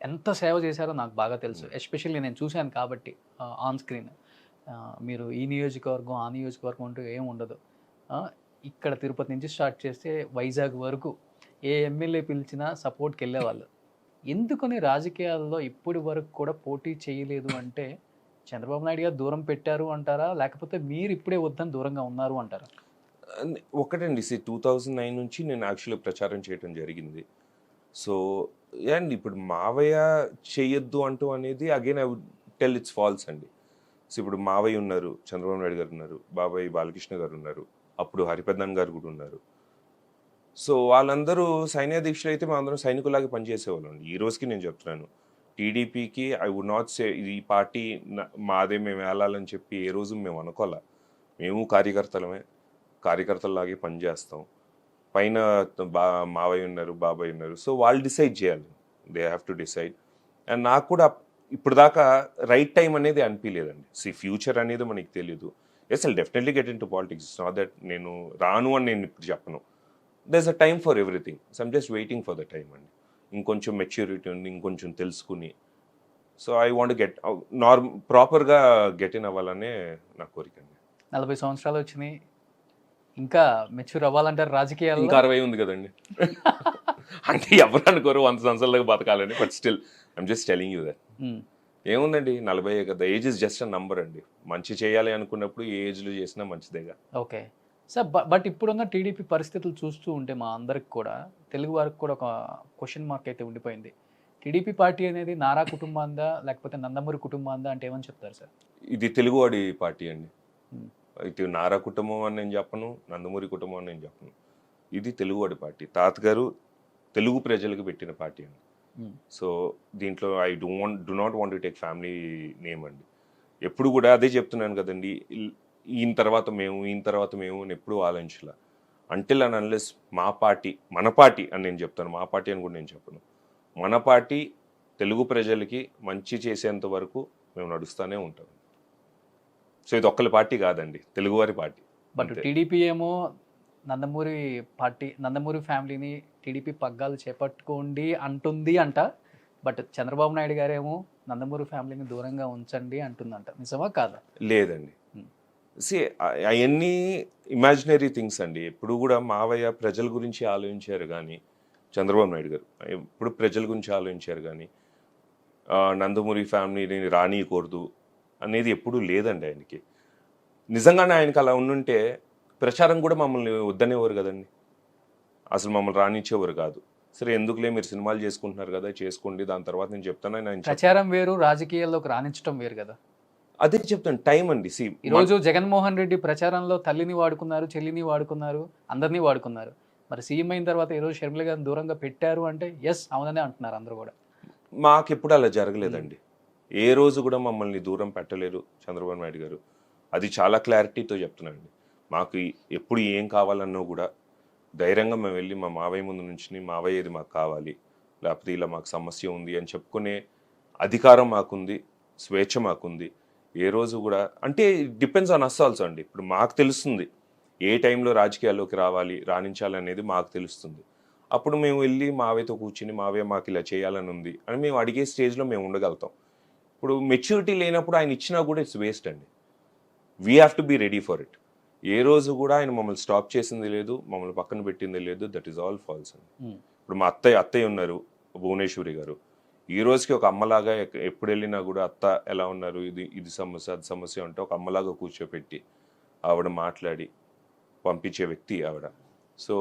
ఎంత సేవ చేశారో నాకు బాగా తెలుసు. ఎస్పెషల్లీ నేను చూశాను కాబట్టి ఆన్ స్క్రీన్. మీరు ఈ నియోజకవర్గం ఆ నియోజకవర్గం అంటూ ఏం ఉండదు. ఇక్కడ తిరుపతి నుంచి స్టార్ట్ చేస్తే వైజాగ్ వరకు ఏ ఎమ్మెల్యే పిలిచినా సపోర్ట్కి వెళ్ళేవాళ్ళు. ఎందుకని రాజకీయాల్లో ఇప్పటి వరకు కూడా పోటీ చేయలేదు అంటే చంద్రబాబు నాయుడు గారు దూరం పెట్టారు అంటారా, లేకపోతే మీరు ఇప్పుడే వద్దని దూరంగా ఉన్నారు అంటారా? ఒకటండి, 2009 నుంచి నేను యాక్చువల్గా ప్రచారం చేయడం జరిగింది. సో అండ్ ఇప్పుడు మావయ్య చేయొద్దు అంటూ అనేది again I would tell it's false అండి. సో ఇప్పుడు మావయ్య ఉన్నారు, చంద్రబాబు నాయుడు గారు ఉన్నారు, బాబాయ్ బాలకృష్ణ గారు ఉన్నారు, అప్పుడు హరిప్రధాన్ గారు కూడా ఉన్నారు. సో వాళ్ళందరూ సైన్య దీక్షలు అయితే మేము అందరం సైనికులాగా పనిచేసేవాళ్ళం అండి. ఈ రోజుకి నేను చెప్తున్నాను, టీడీపీకి ఐ వుడ్ నాట్ సే ఈ పార్టీ మాదే, మేము వెళ్ళాలని చెప్పి ఏ రోజు మేము అనుకోలే. మేము కార్యకర్తలలాగే పనిచేస్తాం. పైన మావయ్య ఉన్నారు, బాబాయ్ ఉన్నారు, సో వాళ్ళు డిసైడ్ చేయాలి, they have to decide. And నాకు కూడా ఇప్పుడు దాకా రైట్ టైం అనేది అనిపించలేదండి. ఫ్యూచర్ అనేది మనకి తెలియదు. Yes I'll definitely get into politics, not that నేను రాను అని నేను ఇప్పుడు చెప్పను. There is a time for everything. So I'm just waiting for the time అండి. ఇంకొంచెం మెచ్యూరిటీ ఉంది, ఇంకొంచెం తెలుసుకుని, సో ఐ వాంట్ గెట్ ప్రాపర్గా గెట్ ఇన్ అవ్వాలనే నా కోరిక అండి. 40 సంవత్సరాలు వచ్చినాయి, ఇంకా మెచ్యూర్ అవ్వాలంటారు రాజకీయాలు. ఇంకా 60 ఉంది కదండి. అంటే ఎవరు అనుకోరు 100 సంవత్సరాలకు బతకాలని, but still I'm just telling you that. ఏముందండి, 40 కదా, age is just a number అండి. మంచి చేయాలి అనుకున్నప్పుడు ఏ ఏజ్లో చేసినా మంచిదేగా. ఓకే సార్, బట్ ఇప్పుడున్న టీడీపీ పరిస్థితులు చూస్తూ ఉంటే మా అందరికి కూడా, తెలుగు వారికి కూడా ఒక క్వశ్చన్ మార్క్ అయితే ఉండిపోయింది. టీడీపీ పార్టీ అనేది నారా కుటుంబాందా లేకపోతే నందమూరి కుటుంబాందా అంటే ఏమని చెప్తారు సార్? ఇది తెలుగువాడి పార్టీ అండి. ఇటు నారా కుటుంబం అని నేను చెప్పను, నందమూరి కుటుంబం అని నేను చెప్పను. ఇది తెలుగువాడి పార్టీ. తాతగారు తెలుగు ప్రజలకు పెట్టిన పార్టీ అండి. సో దీంట్లో I do not want to take family name అండి. ఎప్పుడు కూడా అదే చెప్తున్నాను కదండి, ఈయన తర్వాత మేము అని ఎప్పుడు ఆలోచించాల. అంటిల్ అండ్ అన్లెస్ మా పార్టీ, మన పార్టీ అని నేను చెప్తాను, మా పార్టీ అని కూడా నేను చెప్పను, మన పార్టీ తెలుగు ప్రజలకి మంచి చేసేంత వరకు మేము నడుస్తూనే ఉంటాం. సో ఇది ఒక్కరి పార్టీ కాదండి, తెలుగువారి పార్టీ. బట్ టీడీపీ ఏమో నందమూరి ఫ్యామిలీని టీడీపీ పగ్గాలు చేపట్టుకోండి అంటుంది అంట. బట్ చంద్రబాబు నాయుడు గారేమో నందమూరి ఫ్యామిలీని దూరంగా ఉంచండి అంటుందంట. నిజమా కాదా? లేదండి, అవన్నీ ఇమాజినరీ థింగ్స్ అండి. ఎప్పుడు కూడా మావయ్య ప్రజల గురించి ఆలోచించారు కానీ, చంద్రబాబు నాయుడు గారు ఎప్పుడు ప్రజల గురించి ఆలోచించారు కానీ నందమూరి ఫ్యామిలీని రానియకూడదు అనేది ఎప్పుడూ లేదండి ఆయనకి. నిజంగానే ఆయనకి అలా ఉండుంటే ప్రచారం కూడా మమ్మల్ని వద్దనేవారు కదండి, అసలు మమ్మల్ని రానిచ్చేవారు కాదు. సరే ఎందుకులే, మీరు సినిమాలు చేసుకుంటున్నారు కదా, చేసుకోండి, దాని తర్వాత నేను చెప్తాను ఆయన. ప్రచారం వేరు, రాజకీయాల్లోకి రాణించడం వేరు కదా. అదే చెప్తాను, టైం అండి. ఈరోజు జగన్మోహన్ రెడ్డి ప్రచారంలో తల్లిని వాడుకున్నారు, చెల్లిని వాడుకున్నారు, అందరినీ వాడుకున్నారు. మరి సీఎం అయిన తర్వాత ఈరోజు షర్మిల గారిని దూరంగా పెట్టారు అంటే ఎస్ అవుననే అంటున్నారు అందరూ కూడా. మాకు ఎప్పుడు అలా జరగలేదండి, ఏ రోజు కూడా మమ్మల్ని దూరం పెట్టలేరు చంద్రబాబు నాయుడు గారు. అది చాలా క్లారిటీతో చెప్తున్నానండి. మాకు ఎప్పుడు ఏం కావాలన్నా కూడా ధైర్యంగా మేము వెళ్ళి మా మావయ్య ముందు నుంచి, మావయ్య ఇది మాకు కావాలి, లేకపోతే ఇలా మాకు సమస్య ఉంది అని చెప్పుకునే అధికారం మాకుంది, స్వేచ్ఛ మాకుంది. ఏ రోజు కూడా అంటే డిపెండ్స్ ఆన్ అస్ ఆల్సో అండి. ఇప్పుడు మాకు తెలుస్తుంది ఏ టైంలో రాజకీయాల్లోకి రావాలి, రాణించాలి అనేది మాకు తెలుస్తుంది. అప్పుడు మేము వెళ్ళి మావయ్యతో కూర్చుని, మావయ్య మాకు ఇలా చేయాలని ఉంది అని మేము అడిగే స్టేజ్లో మేము ఉండగలుగుతాం. ఇప్పుడు మెచ్యూరిటీ లేనప్పుడు ఆయన ఇచ్చినా కూడా ఇట్స్ వేస్ట్ అండి. We have to be ready for it. ఏ రోజు కూడా ఆయన మమ్మల్ని స్టాప్ చేసింది లేదు, మమ్మల్ని పక్కన పెట్టింది లేదు. దట్ ఈస్ ఆల్ ఫాల్స్ అండి. ఇప్పుడు మా అత్తయ్య ఉన్నారు, భువనేశ్వరి గారు. ఈ రోజుకి ఒక అమ్మలాగా ఎప్పుడు వెళ్ళినా కూడా అత్త ఎలా ఉన్నారు, ఇది సమస్య, అది సమస్య అంటే ఒక అమ్మలాగా కూర్చోపెట్టి ఆవిడ మాట్లాడి పంపించే వ్యక్తి ఆవిడ. సో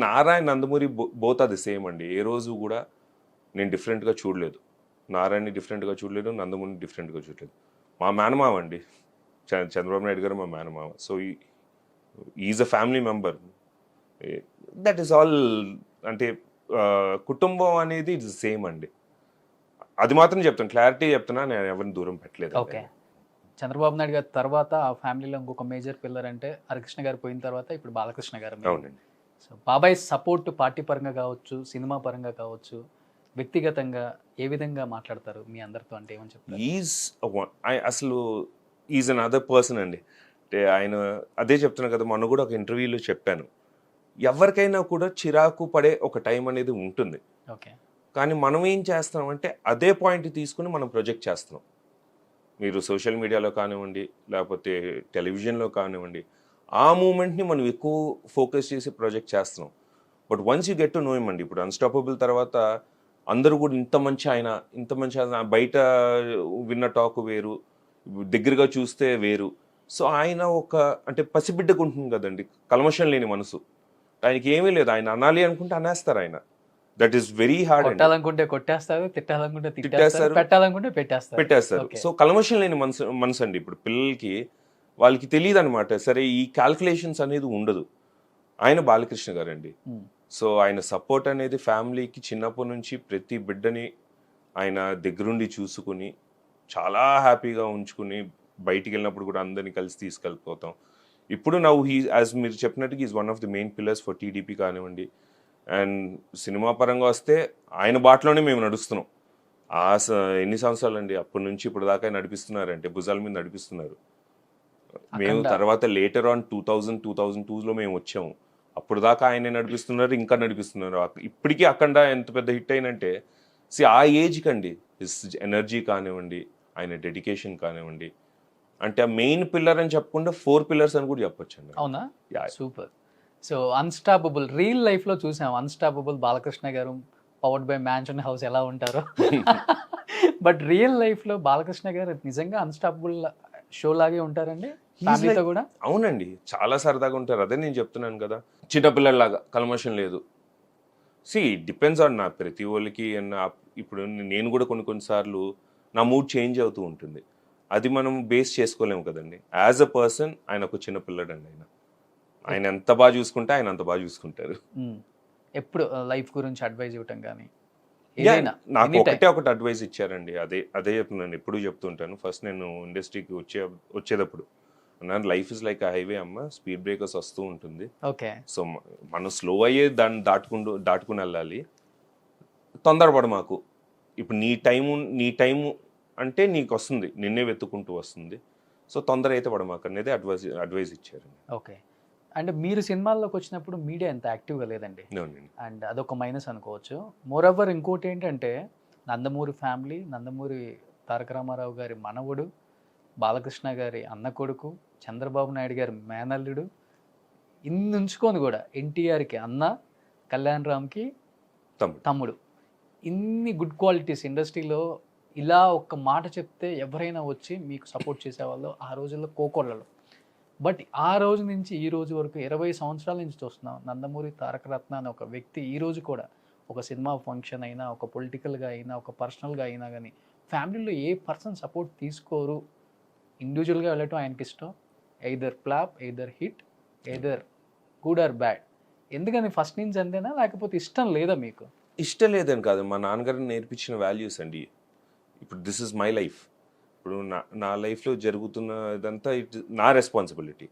నారాయణ, నందమూరి బోత్ అది సేమ్ అండి. ఏ రోజు కూడా నేను డిఫరెంట్గా చూడలేదు, నారాయణని డిఫరెంట్గా చూడలేదు, నందమూరిని డిఫరెంట్గా చూడలేదు. మా మేనమావ అండి చంద్రబాబు నాయుడు గారు, మా మేనమావ. So is a family member. That is all. అంటే కుటుంబం అనేది ఇట్స్ సేమ్ అండి. అది మాత్రం చెప్తాను, క్లారిటీ చెప్తున్నా, నేను ఎవరిని దూరం పెట్టలేదు. ఓకే. చంద్రబాబు నాయుడు గారి తర్వాత ఆ ఫ్యామిలీలో ఇంకొక మేజర్ పిల్లర్ అంటే హరికృష్ణ గారు పోయిన తర్వాత ఇప్పుడు బాలకృష్ణ గారు. అవునండి. సో బాబాయ్ సపోర్ట్ పార్టీ పరంగా కావచ్చు, సినిమా పరంగా కావచ్చు, వ్యక్తిగతంగా ఏ విధంగా మాట్లాడతారు మీ అందరితో? అంటే ఏమని చెప్తారు? అసలు ఈజ్ అన్ అదర్ పర్సన్ అండి. అంటే ఆయన అదే చెప్తున్నా కదా, మొన్న కూడా ఒక ఇంటర్వ్యూలో చెప్పాను, ఎవరికైనా కూడా చిరాకు పడే ఒక టైం అనేది ఉంటుంది. ఓకే. కానీ మనం ఏం చేస్తున్నాం అంటే అదే పాయింట్ తీసుకుని మనం ప్రొజెక్ట్ చేస్తున్నాం. మీరు సోషల్ మీడియాలో కానివ్వండి, లేకపోతే టెలివిజన్లో కానివ్వండి, ఆ మూమెంట్ని మనం ఎక్కువ ఫోకస్ చేసి ప్రొజెక్ట్ చేస్తున్నాం. But once you get to know him అండి, ఇప్పుడు అన్స్టాపబుల్ తర్వాత అందరూ కూడా ఇంత మంచి ఆయన బయట విన్న టాక్ వేరు, దగ్గరగా చూస్తే వేరు. సో ఆయన ఒక అంటే పసిబిడ్డకు ఉంటుంది కదండి, కల్మషం లేని మనసు. ఆయనకి ఏమీ లేదు, ఆయన అనాలి అనుకుంటే అనేస్తారు ఆయన. That is very hard. కొట్టాలనుకుంటే కొట్టేస్తారు, తిట్టాలనుకుంటే తిట్టేస్తారు, పెట్టాలనుకుంటే పెట్టేస్తారు. సో కల్మషం లేని మనసు అండి. ఇప్పుడు పిల్లలకి వాళ్ళకి తెలియదు అనమాట, సరే ఈ క్యాల్కులేషన్స్ అనేది ఉండదు. ఆయన బాలకృష్ణ గారు అండి. సో ఆయన సపోర్ట్ అనేది ఫ్యామిలీకి చిన్నప్పటి నుంచి ప్రతి బిడ్డని ఆయన దగ్గరుండి చూసుకుని చాలా హ్యాపీగా ఉంచుకుని, బయటికి వెళ్ళినప్పుడు కూడా అందరినీ కలిసి తీసుకెళ్ళిపోతాం. ఇప్పుడు యాజ్ మీరు చెప్పినట్టుగా is one of the main pillars for TDP కానివ్వండి. అండ్ సినిమా పరంగా వస్తే ఆయన బాటలోనే మేము నడుస్తున్నాం. ఎన్ని సంవత్సరాలు అండి, అప్పటి నుంచి ఇప్పుడు దాకా నడిపిస్తున్నారంటే భుజాల మీద నడిపిస్తున్నారు. మేము తర్వాత లేటర్ ఆన్ 2002లో మేము వచ్చాము, అప్పుడు దాకా ఆయనే నడిపిస్తున్నారు, ఇంకా నడిపిస్తున్నారు. ఇప్పటికీ అఖండ ఎంత పెద్ద హిట్ అయినంటే ఆ ఏజ్కి అండి, హిస్ ఎనర్జీ కానివ్వండి, ఆయన డెడికేషన్ కానివ్వండి, అంటే ఆ మెయిన్ పిల్లర్ అని చెప్పకుండా 4 పిల్లర్స్ అని కూడా చెప్పొచ్చు అండి. అవునా? Super. So unstoppable real life లో చూసాం, అన్స్టాపబుల్ బాలకృష్ణ గారు పవర్డ్ బై మ్యాన్షన్ హౌస్ ఎలా ఉంటారో. బట్ రియల్ లైఫ్ లో బాలకృష్ణ గారు నిజంగా అన్స్టాపబుల్ షో లాగే ఉంటారండి ఫ్యామిలీతో కూడా. అవునండి, చాలా సరదాగా ఉంటారు. అదే నేను చెప్తున్నాను కదా, చిన్నపిల్లలాగా కల్మషం లేదు. డిపెండ్స్ ఆన్ నా ప్రతి వాళ్ళకి. ఇప్పుడు నేను కూడా కొన్నిసార్లు నా మూడ్ చేంజ్ అవుతూ ఉంటుంది, అది మనం బేస్ చేసుకోలేము కదండి. యాజ్ అ పర్సన్ ఆయన ఒక చిన్న పిల్లడండి. ఆయన ఎంత బాగా చూసుకుంటే ఆయన అంత బాగా చూసుకుంటారు. ఎప్పుడు లైఫ్ గురించి అడ్వైజ్ ఇవ్వటం కానీ ఏదైనా నాకు ఎనీ టైం. ఒకటి అడ్వైస్ ఇచ్చారండి. అదే చెప్తున్నాను, ఎప్పుడు చెప్తుంటాను. ఫస్ట్ నేను ఇండస్ట్రీకి వచ్చేటప్పుడు అన్నాను, లైఫ్ ఇస్ లైక్ హైవే అమ్మ, స్పీడ్ బ్రేకర్స్ వస్తూ ఉంటుంది. ఓకే. సో మనం స్లో అయ్యే దాన్ని దాటుకుని వెళ్ళాలి. తొందరపడ మాకు. ఇప్పుడు నీ టైము అంటే నీకు వస్తుంది, నిన్నే వెతుక్కుంటూ వస్తుంది. సో తొందర అయితే పడ మాకు అనేది అడ్వైస్ ఇచ్చారు. ఓకే. అంటే మీరు సినిమాల్లోకి వచ్చినప్పుడు మీడియా ఎంత యాక్టివ్గా లేదండి, అవునండి. అండ్ అదొక మైనస్ అనుకోవచ్చు. మోరవర్ ఇంకోటి ఏంటంటే నందమూరి ఫ్యామిలీ, నందమూరి తారక రామారావు గారి మనవడు, బాలకృష్ణ గారి అన్న కొడుకు, చంద్రబాబు నాయుడు గారి మేనల్లుడు, ఇన్ని ఉంచుకొని కూడా ఎన్టీఆర్కి అన్న, కళ్యాణ్ రామ్కి తమ్ముడు, ఇన్ని గుడ్ క్వాలిటీస్ ఇండస్ట్రీలో ఇలా ఒక్క మాట చెప్తే ఎవరైనా వచ్చి మీకు సపోర్ట్ చేసేవాళ్ళు ఆ రోజుల్లో కోకొళ్ళలో. బట్ ఆ రోజు నుంచి ఈ రోజు వరకు 20 సంవత్సరాల నుంచి చూస్తున్నాం నందమూరి తారక రత్న అనే ఒక వ్యక్తి ఈ రోజు కూడా ఒక సినిమా ఫంక్షన్ అయినా, ఒక పొలిటికల్గా అయినా, ఒక పర్సనల్గా అయినా కానీ ఫ్యామిలీలో ఏ పర్సన్ సపోర్ట్ తీసుకోరు, ఇండివిజువల్గా వెళ్ళటం ఆయనకి ఇష్టం. Either flop, either hit, either good or bad. ఎందుకని ఫస్ట్ నుంచి అంతేనా, లేకపోతే ఇష్టం లేదా మీకు? ఇష్టం లేదని కాదు, మా నాన్నగారు నేర్పించిన వాల్యూస్ అండి. ఇప్పుడు దిస్ ఇస్ మై లైఫ్. ఇప్పుడు నా లైఫ్లో జరుగుతున్న ఇదంతా నా responsibility.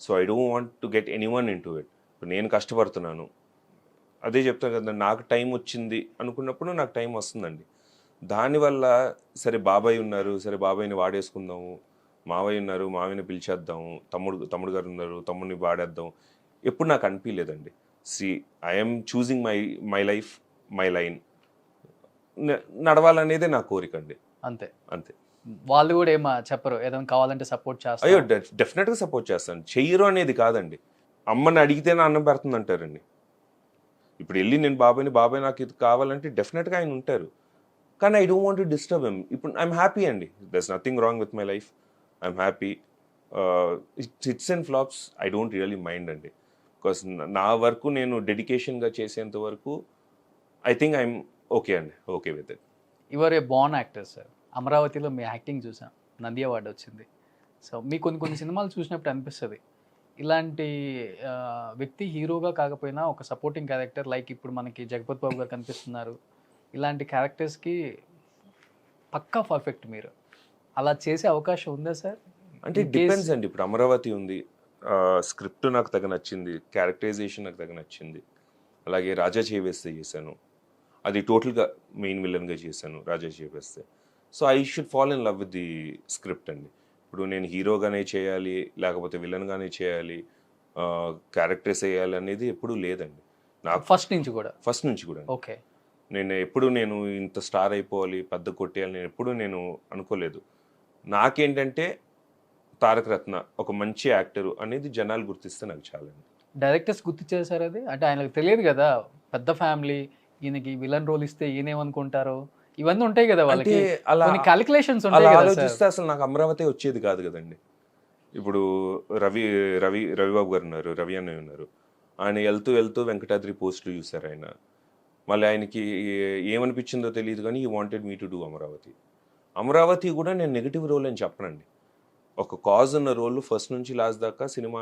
So I don't want to get anyone into it. ఇప్పుడు నేను కష్టపడుతున్నాను, అదే చెప్తాను కదా, నాకు టైం వచ్చింది అనుకున్నప్పుడు నాకు టైం వస్తుందండి. దానివల్ల సరే బాబాయ్ ఉన్నారు, సరే బాబాయ్ని వాడేసుకుందాము, మావయ్య ఉన్నారు, మావయ్యని పిలిచేద్దాము, తమ్ముడు గారు ఉన్నారు, తమ్ముడిని వాడేద్దాం, ఎప్పుడు నాకు అనిపించలేదండి. I'm choosing my life, my line నడవాలనేదే నా కోరిక అండి. అంతే. అంతే. వాళ్ళు కూడా ఏమా చెప్పరు, ఏదైనా కావాలంటే సపోర్ట్ చేస్తారు? అయ్యో డెఫినెట్గా సపోర్ట్ చేస్తాను. చెయ్యరు అనేది కాదండి, అమ్మని అడిగితేనే అన్నం పెడుతుంది అంటారండి. ఇప్పుడు వెళ్ళి నేను బాబాయ్ నాకు ఇది కావాలంటే డెఫినెట్గా ఆయన ఉంటారు. కానీ I don't want to disturb him. ఇప్పుడు ఐఎమ్ హ్యాపీ అండి, there's nothing wrong with my life, I'm happy. Hits and flops I don't really mind అండి. బికాస్ నా వరకు నేను డెడికేషన్గా చేసేంత వరకు ఐ థింక్ ఐఎమ్ ఓకే అండి, okay with it. Your a born actor sir. అమరావతిలో మీ యాక్టింగ్ చూసాం, నంది అవార్డు వచ్చింది. సో మీ కొన్ని సినిమాలు చూసినప్పుడు అనిపిస్తుంది ఇలాంటి వ్యక్తి హీరోగా కాకపోయినా ఒక సపోర్టింగ్ క్యారెక్టర్, లైక్ ఇప్పుడు మనకి జగపతి బాబు గారు కనిపిస్తున్నారు, ఇలాంటి క్యారెక్టర్స్కి పక్కా పర్ఫెక్ట్. మీరు అలా చేసే అవకాశం ఉందా సార్? అంటే డిపెండ్స్ అండి. ఇప్పుడు అమరావతి ఉంది, స్క్రిప్ట్ నాకు తగ్గ నచ్చింది, క్యారెక్టరైజేషన్ నాకు తగ్గ నచ్చింది. అలాగే రాజా చేవేస్తే చేశాను, అది టోటల్గా మెయిన్ విలన్గా చేశాను రాజా చేవేస్తే. So I should fall in love with the script అండి. ఇప్పుడు నేను హీరోగానే చేయాలి, లేకపోతే విలన్గానే చేయాలి, క్యారెక్టర్స్ వేయాలి అనేది ఎప్పుడూ లేదండి నాకు. ఫస్ట్ నుంచి కూడా ఓకే. నేను ఇంత స్టార్ అయిపోవాలి, పెద్ద కొట్టేయాలి నేను ఎప్పుడూ అనుకోలేదు. నాకేంటంటే తారక రత్న ఒక మంచి యాక్టరు అనేది జనాలు గుర్తిస్తే నాకు చాలండి. డైరెక్టర్స్ గుర్తించేసారు అది, అంటే ఆయనకు తెలియదు కదా, పెద్ద ఫ్యామిలీ, ఈయనకి విలన్ రోల్ ఇస్తే ఈయనేమనుకుంటారో, ఇవన్నీ ఉంటాయి కదా వాళ్ళకి, కొన్ని క్యాలిక్యులేషన్స్ ఉంటాయి కదా. ఆలోచిస్తే అసలు నాకు అమరావతి వచ్చేది కాదు కదండి. ఇప్పుడు రవిబాబు గారు ఉన్నారు, రవి అన్నయ్య ఉన్నారు, ఆయన వెళ్తూ వెంకటాద్రి పోస్టులు చూశారు ఆయన. మళ్ళీ ఆయనకి ఏమనిపించిందో తెలియదు కానీ ఈ wanted me to do Amaravati కూడా నేను నెగిటివ్ రోల్ అని చెప్పనండి. ఒక కాజ్ ఉన్న రోల్ ఫస్ట్ నుంచి లాస్ట్ దాకా cinema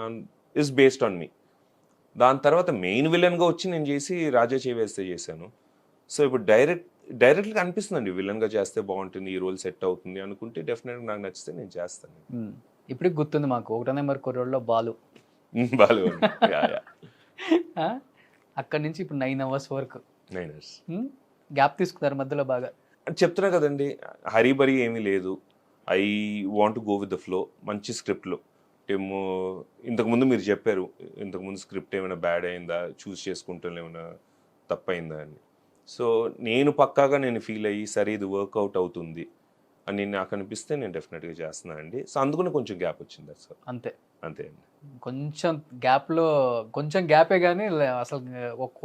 is based on me. దాని తర్వాత మెయిన్ విలన్గా వచ్చి నేను చేసి రాజా చేవేస్తే చేశాను. సో ఇప్పుడు డైరెక్ట్గా అనిపిస్తుందండి విలన్గా చేస్తే బాగుంటుంది, ఈ రోల్ సెట్ అవుతుంది అనుకుంటే డెఫినెట్గా నాకు నచ్చితే నేను చేస్తాను. ఇప్పుడు గుర్తుంది మాకు 1 నెంబర్ కుర్రోడ్లో బాలు అక్కడి నుంచి ఇప్పుడు 9 అవర్స్ వరకు 9 hours గ్యాప్ తీసుకున్నారు మధ్యలో బాగా. చెప్తున్నా కదండి, హరీబరీ ఏమీ లేదు. I want to go with the flow. మంచి స్క్రిప్ట్లో ఏమో ఇంతకుముందు మీరు చెప్పారు, ఇంతకుముందు స్క్రిప్ట్ ఏమైనా బ్యాడ్ అయిందా, చూస్ చేసుకుంటే ఏమైనా తప్పైందా అని. సో నేను పక్కాగా ఫీల్ అయ్యి సరే ఇది వర్కౌట్ అవుతుంది అని నాకు అనిపిస్తే నేను డెఫినెట్గా చేస్తున్నాను అండి. సో అందుకని కొంచెం గ్యాప్ వచ్చింది సార్. అంతే అండి. కొంచెం గ్యాపే కానీ అసలు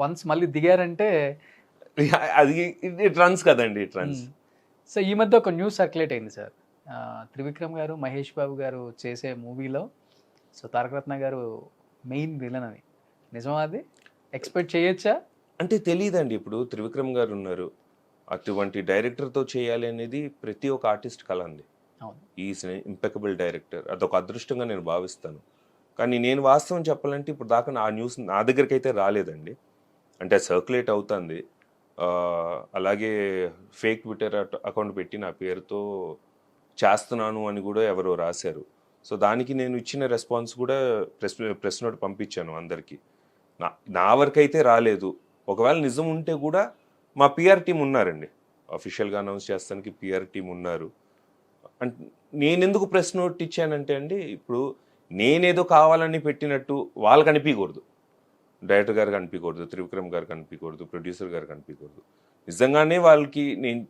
వన్స్ మళ్ళీ దిగారంటే అది ఇట్ రన్స్ కదండి, ఇట్ రన్స్. సో ఈ మధ్య ఒక న్యూస్ సర్క్యులేట్ అయింది సార్, త్రివిక్రమ్ గారు, మహేష్ బాబు గారు చేసే మూవీలో సో తారక రత్న గారు మెయిన్ విలన్ అని. నిజమా? అది ఎక్స్పెక్ట్ చేయొచ్చా? అంటే తెలియదండి. ఇప్పుడు త్రివిక్రమ్ గారు ఉన్నారు, అటువంటి డైరెక్టర్తో చేయాలి అనేది ప్రతి ఒక్క ఆర్టిస్ట్ కల అండి. ఈజ్ ఇంపెకబుల్ డైరెక్టర్, అదొక అదృష్టంగా నేను భావిస్తాను. కానీ నేను వాస్తవం చెప్పాలంటే ఇప్పుడు దాకా ఆ న్యూస్ నా దగ్గరికి అయితే రాలేదండి. అంటే సర్క్యులేట్ అవుతుంది, అలాగే ఫేక్ ట్విట్టర్ అకౌంట్ పెట్టి నా పేరుతో చేస్తున్నాను అని కూడా ఎవరో రాశారు. సో దానికి నేను ఇచ్చిన రెస్పాన్స్ కూడా ప్రెస్ నోట్ పంపించాను అందరికీ. నా వరకు అయితే రాలేదు. ఒకవేళ నిజం ఉంటే కూడా మా పిఆర్ టీం ఉన్నారండి, అఫీషియల్గా అనౌన్స్ చేస్తానికి పిఆర్ టీం ఉన్నారు. అంటే నేనెందుకు ప్రెస్ నోట్ ఇచ్చానంటే అండి, ఇప్పుడు నేనేదో కావాలని పెట్టినట్టు వాళ్ళకి అనిపించకూడదు, డైరెక్టర్ గారికి అనిపించకూడదు, త్రివిక్రమ్ గారికి అనిపించకూడదు, ప్రొడ్యూసర్ గారికి అనిపించకూడదు. నిజంగానే వాళ్ళకి నేను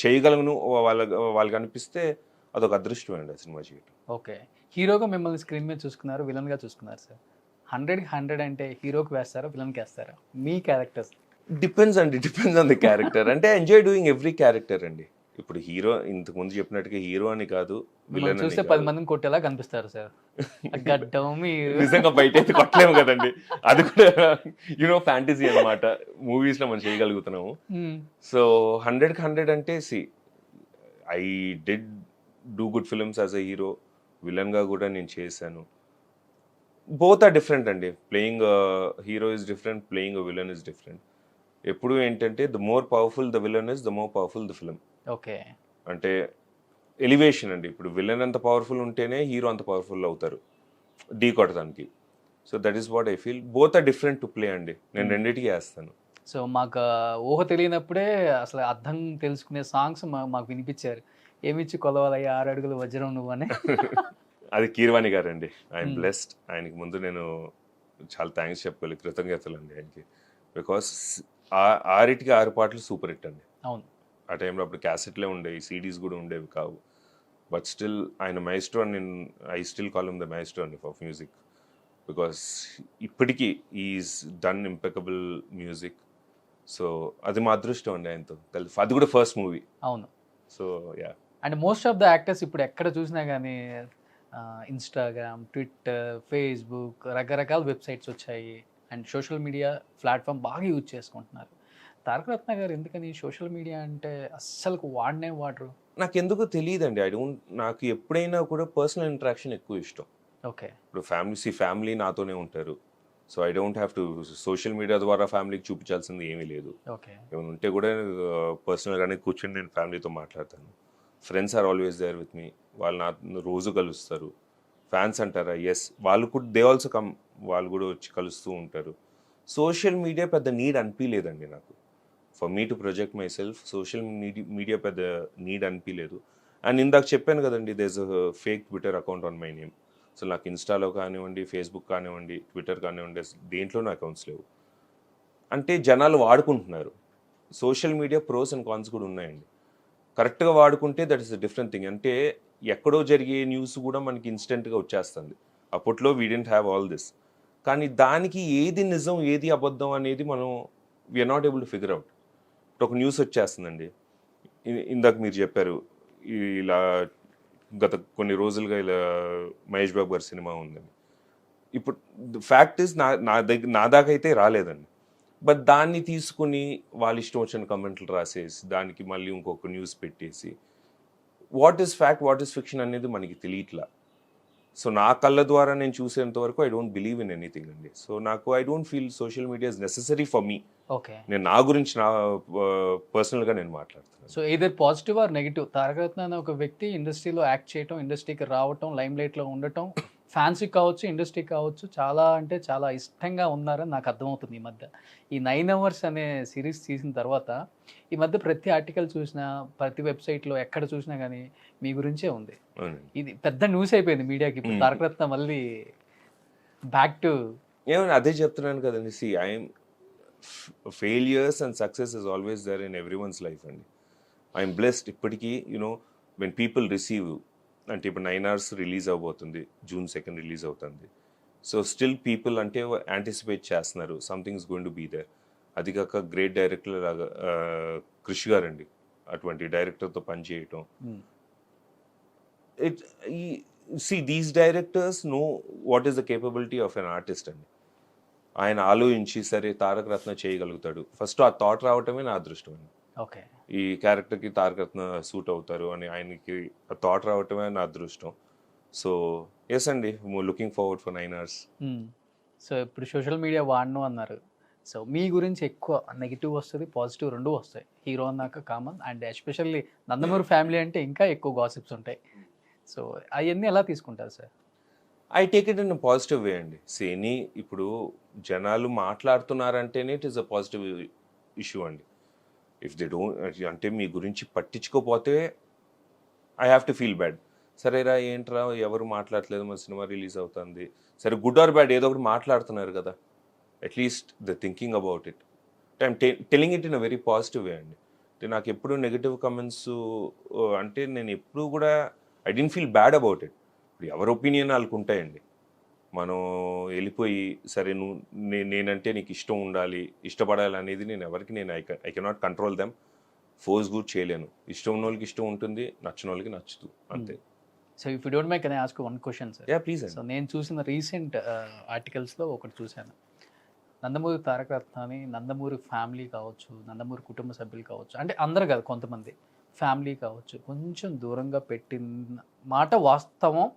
చేయగలను వాళ్ళకి అనిపిస్తే అదొక అదృష్టం అండి ఆ సినిమా చేయటం. ఓకే, హీరోగా మిమ్మల్ని స్క్రీన్ మీద చూసుకున్నారు, విలన్గా చూసుకున్నారు సార్. 100కి 100 అంటే హీరోకి వేస్తారా, విలన్కి వేస్తారా? మీ characters depends on the character. అంటే ఎంజాయ్ డూయింగ్ ఎవ్రీ క్యారెక్టర్ అండి. ఇప్పుడు హీరో ఇంతకు ముందు చెప్పినట్టుగా హీరో అని కాదు, విలన్ చూస్తే 10 మందిని కొట్టేలా కనిపిస్తారు సార్. గడ్డం మీరు నిజంగా బయట అయితే కొట్టలేము కదండి, అది కూడా ఫ్యాంటసీ అనమాట. మూవీస్ లో మనం చేయగలుగుతున్నాము. సో 100కి 100 అంటే I did do good films as a hero. Villain గా కూడా నేను చేశాను. బోత్ ఆర్ డిఫరెంట్ అండి. Playing hero is different, playing villain is different. ఎప్పుడు ఏంటంటే the more powerful the villain is, the more powerful the film. Okay, అంటే elevation అండి. ఇప్పుడు విలన్ అంత పవర్ఫుల్ ఉంటేనే హీరో అంత పవర్ఫుల్ అవుతారు ఢీ కొట్టడానికి. So that is what I feel. Both are different to play అండి. నేను రెండింటికి వేస్తాను. సో మాకు ఊహ తెలియనప్పుడే అసలు అర్థం తెలుసుకునే సాంగ్స్ మాకు వినిపించారు. ఏమిచ్చి కొలవాలయ్యా 6 అడుగుల వజ్రం నువ్వు అని. అది కీరవాణి గారు అండి. I'm blessed. ఆయనకి ముందు నేను చాలా థ్యాంక్స్ చెప్పుకోవాలి, కృతజ్ఞతలు అండి ఆయనకి. బికాస్ 6 పాటలు సూపర్ హిట్ అండి. అవును, ఆ టైంలో అప్పుడు క్యాసెట్లే ఉండేవి, సిడీస్ కూడా ఉండేవి కావు. బట్ స్టిల్ ఆయన మైస్ట్రో అని I still call him the Maestro అండి ఆఫ్ మ్యూజిక్. బికాస్ ఇప్పటికీ is done impeccable music. So అది మా అదృష్టం అండి ఆయనతో కలిసి. అది కూడా ఫస్ట్ మూవీ. అవును. So yeah. And most of the actors ఇప్పుడు ఎక్కడ చూసినా కానీ ఇన్స్టాగ్రామ్, ట్విట్టర్, ఫేస్బుక్, రకరకాల వెబ్సైట్స్ వచ్చాయి. అండ్ సోషల్ మీడియా ప్లాట్ఫామ్ బాగా యూజ్ చేసుకుంటున్నారు. తారక రత్న గారు ఎందుకని సోషల్ మీడియా అంటే అస్సలు వాడరు? నాకు ఎందుకో తెలియదండి. నాకు ఎప్పుడైనా కూడా పర్సనల్ ఇంటరాక్షన్ ఎక్కువ ఇష్టం. ఓకే, ఇప్పుడు ఫ్యామిలీ నాతోనే ఉంటారు. So I don't have to social media ద్వారా ఫ్యామిలీకి చూపించాల్సింది ఏమీ లేదు. ఓకే, ఏమైనా ఉంటే కూడా పర్సనల్గానే కూర్చొని నేను ఫ్యామిలీతో మాట్లాడతాను. Friends are always there with me. వాళ్ళు నా రోజు కలుస్తారు. ఫ్యాన్స్ అంటారా? ఎస్, వాళ్ళు కూడా దే ఆల్సో కమ్, వాళ్ళు కూడా వచ్చి కలుస్తూ ఉంటారు. సోషల్ మీడియా పెద్ద నీడ్ అనిపించలేదండి నాకు. For me to project myself social media పెద్ద నీడ్ అనిపించలేదు. అండ్ ఇందాక చెప్పాను కదండి, there is a fake Twitter account on my name. So నాకు ఇన్స్టాలో కానివ్వండి, ఫేస్బుక్ కానివ్వండి, ట్విట్టర్ కానివ్వండి, దేంట్లోనూ అకౌంట్స్ లేవు. అంటే జనాలు వాడుకుంటున్నారు. Social media pros and cons కూడా ఉన్నాయండి. కరెక్ట్గా వాడుకుంటే that is a different thing. అంటే ఎక్కడో జరిగే న్యూస్ కూడా మనకి ఇన్స్టెంట్గా వచ్చేస్తుంది. అప్పట్లో we didn't have all this. కానీ దానికి ఏది నిజం ఏది అబద్ధం అనేది మనం we're not able to figure out. ఇప్పుడు ఒక న్యూస్ వచ్చేస్తుందండి, ఇందాక మీరు చెప్పారు ఇలా గత కొన్ని రోజులుగా ఇలా మహేష్ బాబు గారి సినిమా ఉందని. ఇప్పుడు ఫ్యాక్ట్ ఇస్ నా దాకా అయితే రాలేదండి. బట్ దాన్ని తీసుకుని వాళ్ళ ఇష్టం వచ్చిన కమెంట్లు రాసేసి దానికి మళ్ళీ ఇంకొక న్యూస్ పెట్టేసి what is fact what is fiction అనేది మనకి తెలియట్లా. సో నా కళ్ళ ద్వారా నేను చూసేంత వరకు I don't believe in anything అండి. సో నాకు I don't feel social media is necessary for me. Okay, నేను నా గురించి నా పర్సనల్గా నేను మాట్లాడుతున్నాను. So either positive or negative. Taraka Ratna అనే ఒక వ్యక్తి ఇండస్ట్రీలో యాక్ట్ చేయటం, ఇండస్ట్రీకి రావటం, లైమ్ లైట్లో ఉండటం, ఫ్యాన్స్కి కావచ్చు, ఇండస్ట్రీకి కావచ్చు, చాలా అంటే చాలా ఇష్టంగా ఉన్నారని నాకు అర్థమవుతుంది. ఈ మధ్య ఈ 9 అవర్స్ అనే సిరీస్ తీసిన తర్వాత ఈ మధ్య ప్రతి ఆర్టికల్ చూసినా, ప్రతి వెబ్సైట్లో ఎక్కడ చూసినా కానీ మీ గురించే ఉంది. ఇది పెద్ద న్యూస్ అయిపోయింది మీడియాకి. ఇప్పుడు తారక రత్న మళ్ళీ బ్యాక్ టు ఏమన్నా అదే చెప్తున్నాను కదండి. I'm failures and success is always there in every one's life అండి. I'm blessed. ఇప్పటికీ వెన్ పీపుల్ రిసీవ్, అంటే ఇప్పుడు 9 hours రిలీజ్ అవబోతుంది, June 2 రిలీజ్ అవుతుంది. సో స్టిల్ పీపుల్ అంటే యాంటిసిపేట్ చేస్తున్నారు something is going to be there. అది కాక గ్రేట్ డైరెక్టర్ లాగా క్రిష్ గారు అండి, అటువంటి డైరెక్టర్తో పనిచేయటం. These directors know what is the capability of an artist అండి. ఆయన ఆలోచించి సరే తారక రత్న చేయగలుగుతాడు, ఫస్ట్ ఆ థాట్ రావటమే నా అదృష్టం అండి. ఓకే, ఈ క్యారెక్టర్కి తారక రత్న సూట్ అవుతారు అని ఆయనకి ఆ థాట్ రావటమే నా అదృష్టం. సో ఎస్ అండి, looking forward for 9 hours. So ఇప్పుడు సోషల్ మీడియా వాడను అన్నారు. సో మీ గురించి ఎక్కువ నెగిటివ్ వస్తుంది, పాజిటివ్ రెండు వస్తాయి. హీరో అన్నాక common, and especially Nandamuri family అంటే ఇంకా ఎక్కువ గాసిప్స్ ఉంటాయి. సో అవన్నీ ఎలా తీసుకుంటారు sir? I take it in positive way అండి. సేని ఇప్పుడు జనాలు మాట్లాడుతున్నారంటేనే it is a positive issue అండి. ఇఫ్ దే డోంట్, అంటే మీ గురించి పట్టించుకోపోతే I have to feel bad. సరేరా ఏంట్రా ఎవరు మాట్లాడలేదు, మన సినిమా రిలీజ్ అవుతుంది, సరే గుడ్ ఆర్ బ్యాడ్ ఏదో ఒకటి మాట్లాడుతున్నారు కదా, at least the thinking about it. I'm telling it in a very positive way అండి. అంటే నాకు ఎప్పుడు నెగిటివ్ కమెంట్స్ అంటే నేను ఎప్పుడు కూడా I don't feel bad about it. ఇప్పుడు ఎవరి ఒపీనియన్ వాళ్ళకు ఉంటాయండి. మనం వెళ్ళిపోయి సరే నువ్వు నేనంటే నీకు ఇష్టం ఉండాలి, ఇష్టపడాలి అనేది నేను ఎవరికి I cannot control them, force కూడా చేయలేను. ఇష్టం ఉన్న వాళ్ళకి ఇష్టం ఉంటుంది, నచ్చిన వాళ్ళకి నచ్చుతూ, అంతే. So if you don't mind can I ask one question sir? Yeah please. So నేను చూసిన రీసెంట్ ఆర్టికల్స్లో ఒకటి చూశాను. నందమూరి తారక రత్నాని నందమూరి ఫ్యామిలీ కావచ్చు, నందమూరి కుటుంబ సభ్యులు కావచ్చు, అంటే అందరు కాదు కొంతమంది ఫ్యామిలీ కావచ్చు, కొంచెం దూరంగా పెట్టిన మాట వాస్తవం.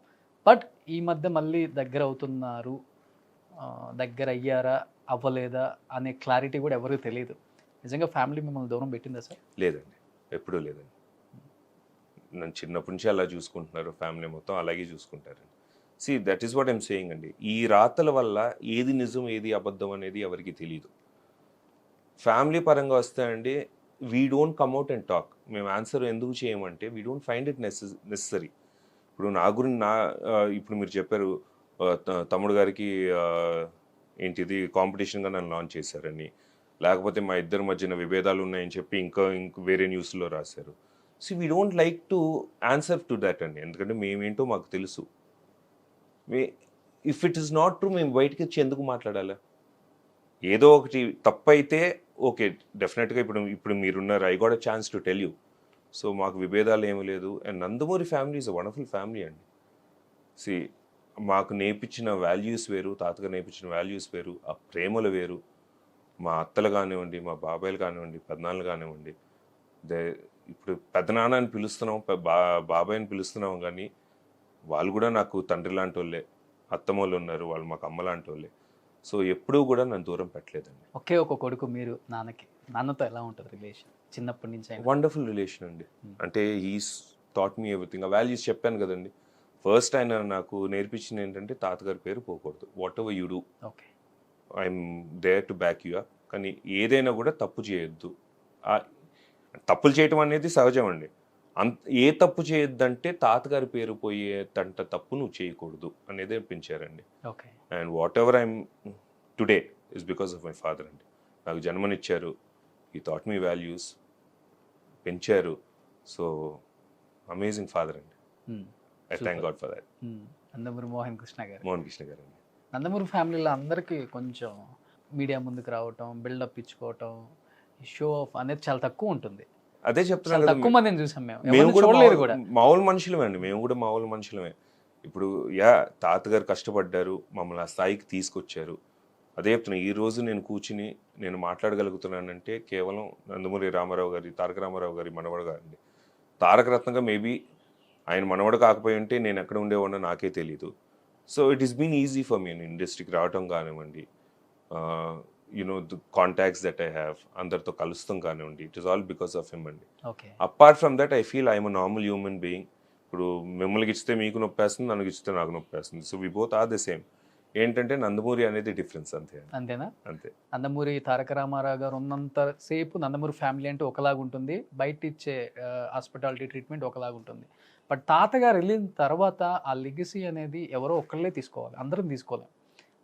బట్ ఈ మధ్య మళ్ళీ దగ్గర అవుతున్నారు, దగ్గర అయ్యారా అవ్వలేదా అనే క్లారిటీ కూడా ఎవరికి తెలియదు. నిజంగా ఫ్యామిలీ మిమ్మల్ని దూరం పెట్టిందా సార్? లేదండి, ఎప్పుడూ లేదండి. నన్ను చిన్నప్పటి నుంచి అలా చూసుకుంటున్నారు, ఫ్యామిలీ మొత్తం అలాగే చూసుకుంటారండి. See that is what I'm saying అండి. ఈ రాతల వల్ల ఏది నిజం ఏది అబద్ధం అనేది ఎవరికి తెలియదు. ఫ్యామిలీ పరంగా వస్తే అండి, we don't come out and talk. మేము ఆన్సర్ ఎందుకు చేయమంటే we don't find it necessary. ఇప్పుడు నా గురించి ఇప్పుడు మీరు చెప్పారు తమ్ముడు గారికి ఏంటిది కాంపిటీషన్గా నన్ను లాంచ్ చేశారని, లేకపోతే మా ఇద్దరి మధ్యన విభేదాలు ఉన్నాయని చెప్పి ఇంక వేరే న్యూస్లో రాశారు. So we don't like to answer to that అండి. ఎందుకంటే మేమేంటో మాకు తెలుసు. If it is not true మేము బయటకి వచ్చి ఎందుకు మాట్లాడాలి? ఏదో ఒకటి తప్పైతే ఓకే, డెఫినెట్గా ఇప్పుడు మీరున్నారు, I got a chance to tell you. So మాకు విభేదాలు ఏమీ లేదు. And Nandamuri family is a wonderful family అండి. సి మాకు నేర్పించిన వాల్యూస్ వేరు, తాతగారు నేర్పించిన వాల్యూస్ వేరు, ఆ ప్రేమలు వేరు. మా అత్తలు కానివ్వండి, మా బాబాయిలు కానివ్వండి, పెద్దనాన్నలు కానివ్వండి, ఇప్పుడు పెద్దనాన్న అని పిలుస్తున్నాం, బాబాయ్ని పిలుస్తున్నాం, కానీ వాళ్ళు కూడా నాకు తండ్రి లాంటి వాళ్ళే. అత్తమ్మలు ఉన్నారు, వాళ్ళు మాకు అమ్మ లాంటి వాళ్ళే. సో ఎప్పుడూ కూడా నన్ను దూరం పెట్టలేదండి. ఒకే ఒక కొడుకు మీరు, నాన్నతో ఎలా ఉంటుంది రిలేషన్ చిన్నప్పటి నుంచి? వండర్ఫుల్ రిలేషన్ అండి. అంటే హీస్ థాట్ మీ ఎవ్రీథింగ్. ఆ వాల్యూస్ చెప్పాను కదండి. ఫస్ట్ ఆయన నాకు నేర్పించింది ఏంటంటే తాతగారి పేరు పోకూడదు. Whatever you do I'm there to back you up. కానీ ఏదైనా కూడా తప్పు చేయొద్దు. తప్పులు చేయటం అనేది సహజం అండి. ఏ తప్పు చేయొద్దంటే తాతగారి పేరు పోయేంత తప్పు నువ్వు చేయకూడదు అనేది పెంచారండి. And whatever I'm today is because of my father అండి. నాకు జన్మనిచ్చారు, ఈ థాట్ మీ వాల్యూస్ పెంచారు. సో అమేజింగ్ ఫాదర్ అండి. I thank God for that. Nandamuri Mohan Krishna గారు అండి. నందమూరి ఫ్యామిలీలో అందరికీ కొంచెం మీడియా ముందుకు రావటం, బిల్డప్ ఇచ్చుకోవటం, షో ఆఫ్ అనేది చాలా తక్కువ ఉంటుంది. అదే చెప్తున్నాను, తక్కువ మందిని చూసాం మేము కూడా కూడా. మామూలు మనుషులమే అండి, మేము కూడా మామూలు మనుషులమే. ఇప్పుడు తాతగారు కష్టపడ్డారు, మమ్మల్ని ఆ స్థాయికి తీసుకొచ్చారు. అదే చెప్తున్నా, ఈ రోజు నేను కూర్చుని నేను మాట్లాడగలుగుతున్నానంటే కేవలం నందమూరి రామారావు గారి, తారక రామారావు గారి మనవడు గారండి. తారక రత్నంగా మేబీ ఆయన మనవడు కాకపోయి ఉంటే నేను ఎక్కడ ఉండేవాడినో నాకే తెలీదు. So it is been easy for me ఇండస్ట్రీకి రావటం కానివ్వండి, you know the contacts that I have, అందరితో కలుస్తాం కానివ్వండి, it is all because of him అండి. Apart from that I feel I'm a normal human being. ఇప్పుడు మిమ్మల్ని ఇచ్చితే మీకు నొప్పి వేస్తుంది, నన్ను ఇచ్చితే నాకు నొప్పి వేస్తుంది. So we both are the same. ఏంటంటే నందమూరి అనేది డిఫరెన్స్, అంతేనా? అంతే. నందమూరి తారక రామారావు గారు ఉన్నంత సేపు నందమూరి ఫ్యామిలీ అంటే ఒకలాగా ఉంటుంది, బయట ఇచ్చే హాస్పిటాలిటీ ట్రీట్మెంట్ ఒకలాగా ఉంటుంది. బట్ తాతగారు వెళ్ళిన తర్వాత ఆ లెగసీ అనేది ఎవరో ఒకళ్ళే తీసుకోవాలి, అందరం తీసుకోలేం.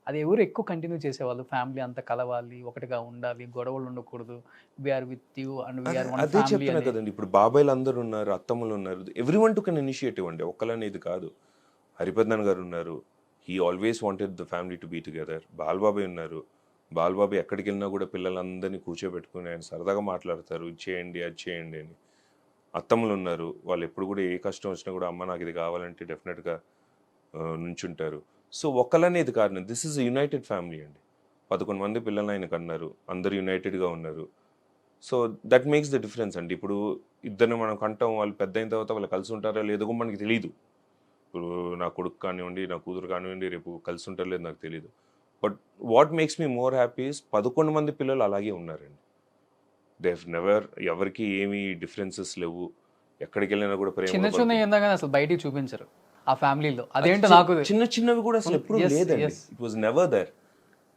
అది ఎవరు ఎక్కువ కంటిన్యూ చేసేవాళ్ళు? ఫ్యామిలీ అంతా కలవాలి, ఒకటిగా ఉండాలి, గొడవలు ఉండకూడదు, we're with you and we're one. అదే చెప్తున్నా కదండి, ఇప్పుడు బాబాయ్లు అందరూ ఉన్నారు, అత్తమ్మలు ఉన్నారు, ఎవ్రీవన్ టుక్ అన్ ఇనిషియేటివ్ అండి, ఒక్కలనేది కాదు. హరిపద్నాన్ గారు ఉన్నారు, he always wanted the family to be together. బాలబాబాయ్ ఉన్నారు, బాలబాబాయ్ ఎక్కడికి వెళ్ళినా కూడా పిల్లలందరినీ కూర్చోబెట్టుకుని ఆయన సరదాగా మాట్లాడతారు, ఇది చేయండి అది చేయండి అని. అత్తమ్మలు ఉన్నారు, వాళ్ళు ఎప్పుడు కూడా ఏ కష్టం వచ్చినా కూడా అమ్మ నాకు ఇది కావాలంటే డెఫినెట్గా నుంచుంటారు. సో ఒక్కలనేది కాదు, దిస్ ఈజ్ యునైటెడ్ ఫ్యామిలీ అండి. 11 మంది పిల్లలు ఆయన కన్నారు, అందరు యునైటెడ్గా ఉన్నారు. So that makes the difference అండి. ఇప్పుడు ఇద్దరిని మనం కంటాం, వాళ్ళు పెద్ద అయిన తర్వాత వాళ్ళు కలిసి ఉంటారో లేదో మనకి తెలియదు. ఇప్పుడు నా కొడుకు కానివ్వండి, నా కూతురు కానివ్వండి, రేపు కలిసి ఉంటారో లేదు నాకు తెలియదు. But what makes me more happy is 11 మంది పిల్లలు అలాగే ఉన్నారండి. దే నెవర్, ఎవరికి ఏమి డిఫరెన్సెస్ లేవు, ఎక్కడికి వెళ్ళినా కూడా చిన్న ప్రేమ. చిన్న ఏందా అసలు బయటికి చూపించరు ఆ ఫ్యామిలీలో, అదేంటో నాకు చిన్న చిన్నవి కూడా అసలు ఎప్పుడు Yes, లేదండి. yes. It was never there.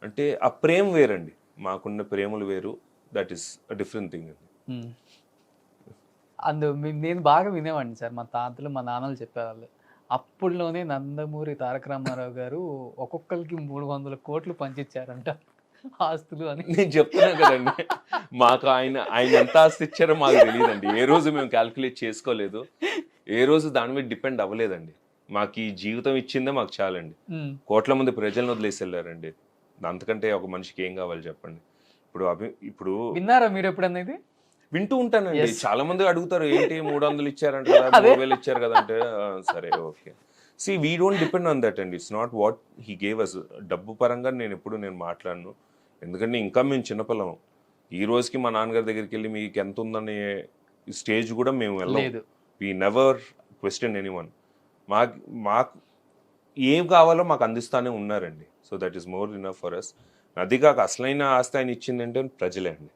అంటే ఆ ప్రేమ వేరండి, మాకున్న ప్రేమలు వేరు. That is a different thing అండి. నేను బాగా వినేవాడిని సార్, మా తాతలు మా నాన్నలు చెప్పేవాళ్ళు. అప్పుడులోనే నందమూరి తారక రామారావు గారు ఒక్కొక్కరికి 300 కోట్లు పంచిచ్చారంట ఆస్తులు అని. నేను చెప్తున్నాను కదండి, మాకు ఆయన ఎంత ఆస్తి ఇచ్చారో మాకు తెలియదండి. ఏ రోజు మేము క్యాల్కులేట్ చేసుకోలేదు, ఏ రోజు దాని మీద డిపెండ్ అవ్వలేదండి. మాకు ఈ జీవితం ఇచ్చిందే మాకు చాలండి. కోట్ల మంది ప్రజలను వదిలేసి వెళ్ళారండి. అంతకంటే ఒక మనిషికి ఏం కావాలి చెప్పండి. ఇప్పుడు విన్నారా మీరు ఎప్పుడన్నా ఇది? వింటూ ఉంటానండి. Yes. చాలా మంది అడుగుతారు, ఏంటి 300 ఇచ్చారంట కదా, 3000 ఇచ్చారు కదా అంటే, సరే okay. See we don't depend on that అండి. It's not what he gave us. డబ్బు పరంగా నేను మాట్లాడను, ఎందుకంటే ఇంకా మేము చిన్నపిల్లం. ఈ రోజుకి మా నాన్నగారి దగ్గరికి వెళ్ళి మీకు ఎంత ఉందనే స్టేజ్ కూడా మేము వెళ్ళాం. లేదు. We never question anyone. మాకు ఏం కావాలో మాకు అందిస్తానే ఉన్నారండి. So that is more enough for us. అది కాక అసలైన ఆస్తి ఆయన ఇచ్చిందంటే ప్రజలే అండి.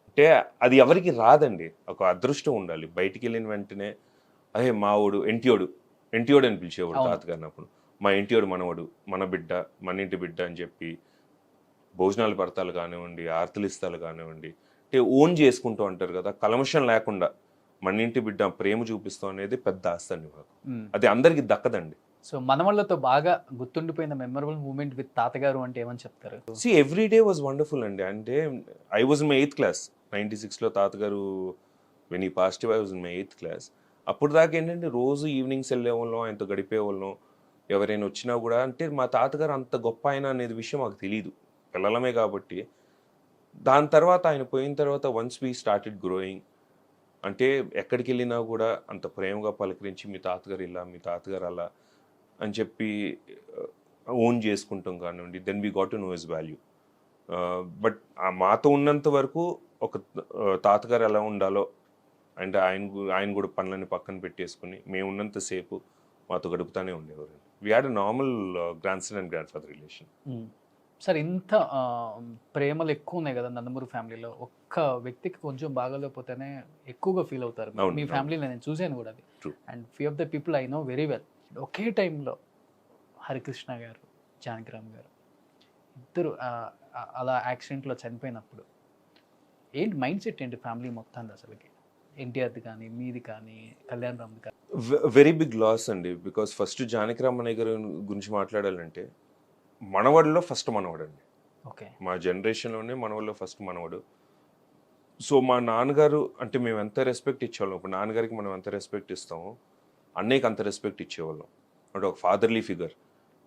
అంటే అది ఎవరికి రాదండి, ఒక అదృష్టం ఉండాలి. బయటికి వెళ్ళిన వెంటనే అదే మావోడు ఎంటియోడు అని పిలిచేవాడు అవును. తాతగారిని. అప్పుడు మా ఎంటియోడు మనవడు, మన బిడ్డ, మన ఇంటి బిడ్డ అని చెప్పి భోజనాలు పడతాలు కానివ్వండి, ఆర్తలిస్తాలు కానివ్వండి, అంటే ఓన్ చేసుకుంటూ అంటారు కదా, కల్మషం లేకుండా మన ఇంటి బిడ్డ ప్రేమ చూపిస్తాం అనేది పెద్ద ఆస్తి అండి మాకు. అది అందరికి దక్కదండి. సో మనవాళ్ళతో బాగా గుర్తుండిపోయిన మెమరబుల్ మూమెంట్ విత్ తాతగారు అంటే ఏమని చెప్తారు? See every day was wonderful అండి. అంటే I was my 8th class 96లో తాతగారు when he positive, I was my 8th class. అప్పుడు దాకా ఏంటంటే రోజు ఈవినింగ్స్ వెళ్ళేవాళ్ళం, ఆయనతో గడిపేవాళ్ళం. ఎవరైనా వచ్చినా కూడా అంటే మా తాతగారు అంత గొప్ప ఆయన అనేది విషయం మాకు తెలియదు, పిల్లలమే కాబట్టి. దాని తర్వాత ఆయన పోయిన తర్వాత వన్స్ వీ స్టార్టెడ్ గ్రోయింగ్, అంటే ఎక్కడికి వెళ్ళినా కూడా అంత ప్రేమగా పలకరించి మీ తాతగారు ఇలా, మీ తాతగారు అలా అని చెప్పి ఓన్ చేసుకుంటాం కానివ్వండి. Then we got to know his value. But మాతో ఉన్నంత వరకు ఒక తాతగారు ఎలా ఉండాలో, అంటే ఆయన కూడా పనులని పక్కన పెట్టేసుకుని మేము ఉన్నంతసేపు మాతో గడుపుతానే ఉండేవారు. We had a normal grand son and grand father relation. Sir ఇంత ప్రేమలు ఎక్కువ ఉన్నాయి కదా నందమూరి ఫ్యామిలీలో, ఒక్క వ్యక్తికి కొంచెం బాగాలేకపోతేనే ఎక్కువగా ఫీల్ అవుతారు. అవును, మీ అవును. ఫ్యామిలీలో నేను చూశాను కూడా అది. True. And few of the people I know very well. ఒకే టైంలో హరికృష్ణ గారు, జానకిరామ్ గారు ఇద్దరు అలా యాక్సిడెంట్లో చనిపోయినప్పుడు ఏంటి మైండ్ సెట్ ఏంటి ఫ్యామిలీ మొత్తాన్ని అసలుకి? ఎన్టీఆర్ది కానీ, మీది కానీ, కళ్యాణ్ రామ్ది కానీ. వెరీ బిగ్ లాస్ అండి. బికాస్ ఫస్ట్ జానకిరామన్నయ్య గారి గురించి మాట్లాడాలంటే మనవడిలో ఫస్ట్ మనవడు అండి. ఓకే. మా జనరేషన్లోనే మనవడిలో ఫస్ట్ మనవడు. సో మా నాన్నగారు అంటే మేము ఎంత రెస్పెక్ట్ ఇచ్చేవాళ్ళం, ఇప్పుడు నాన్నగారికి మనం ఎంత రెస్పెక్ట్ ఇస్తామో అన్నయ్యకి అంత రెస్పెక్ట్ ఇచ్చేవాళ్ళం. అంటే ఒక ఫాదర్లీ ఫిగర్.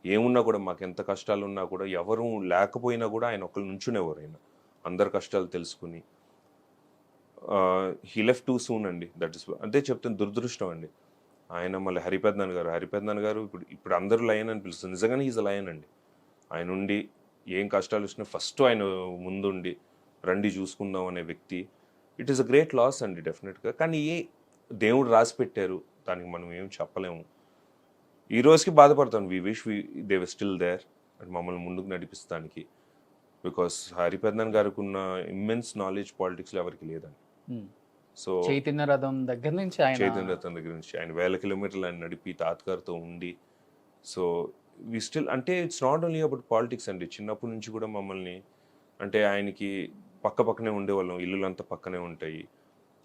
ఏమున్నా కూడా మాకు ఎంత కష్టాలు ఉన్నా కూడా, ఎవరు లేకపోయినా కూడా ఆయన ఒకళ్ళు నుంచునేవారు. ఆయన అందరి కష్టాలు తెలుసుకుని. హీ లెఫ్ట్ టూ సూన్ అండి. దట్ ఇస్ అదే చెప్తాను, దురదృష్టం అండి. ఆయన మళ్ళీ హరిపెద్దన్ గారు ఇప్పుడు అందరూ లయన్ అని పిలుస్తుంది. నిజంగానే ఈజ్ అ లయన్ అండి. ఆయన ఉండి ఏం కష్టాలు వచ్చినా ఫస్ట్ ఆయన ముందుండి రండి చూసుకుందాం అనే వ్యక్తి. It is a great loss అండి డెఫినెట్గా. కానీ దేవుడు రాసి పెట్టారు, దానికి మనం ఏం చెప్పలేము. ఈ రోజుకి బాధపడతాను. We wish they were still there and మమ్మల్ని ముందుకు నడిపిస్తానికి. బికాస్ హరిపెద్దన్ గారికి ఉన్న ఇమ్మెన్స్ నాలెడ్జ్ పాలిటిక్స్లో ఎవరికి లేదండి. సో చైతన్య రథం దగ్గర నుంచి చైతన్య రథం దగ్గర నుంచి ఆయన 1000 కిలోమీటర్లు ఆయన నడిపి తాతగారితో ఉండి. సో వి స్టిల్, అంటే it's not only about politics అండి. చిన్నప్పటి నుంచి కూడా మమ్మల్ని, అంటే ఆయనకి పక్కనే ఉండేవాళ్ళం, ఇల్లులంతా పక్కనే ఉంటాయి.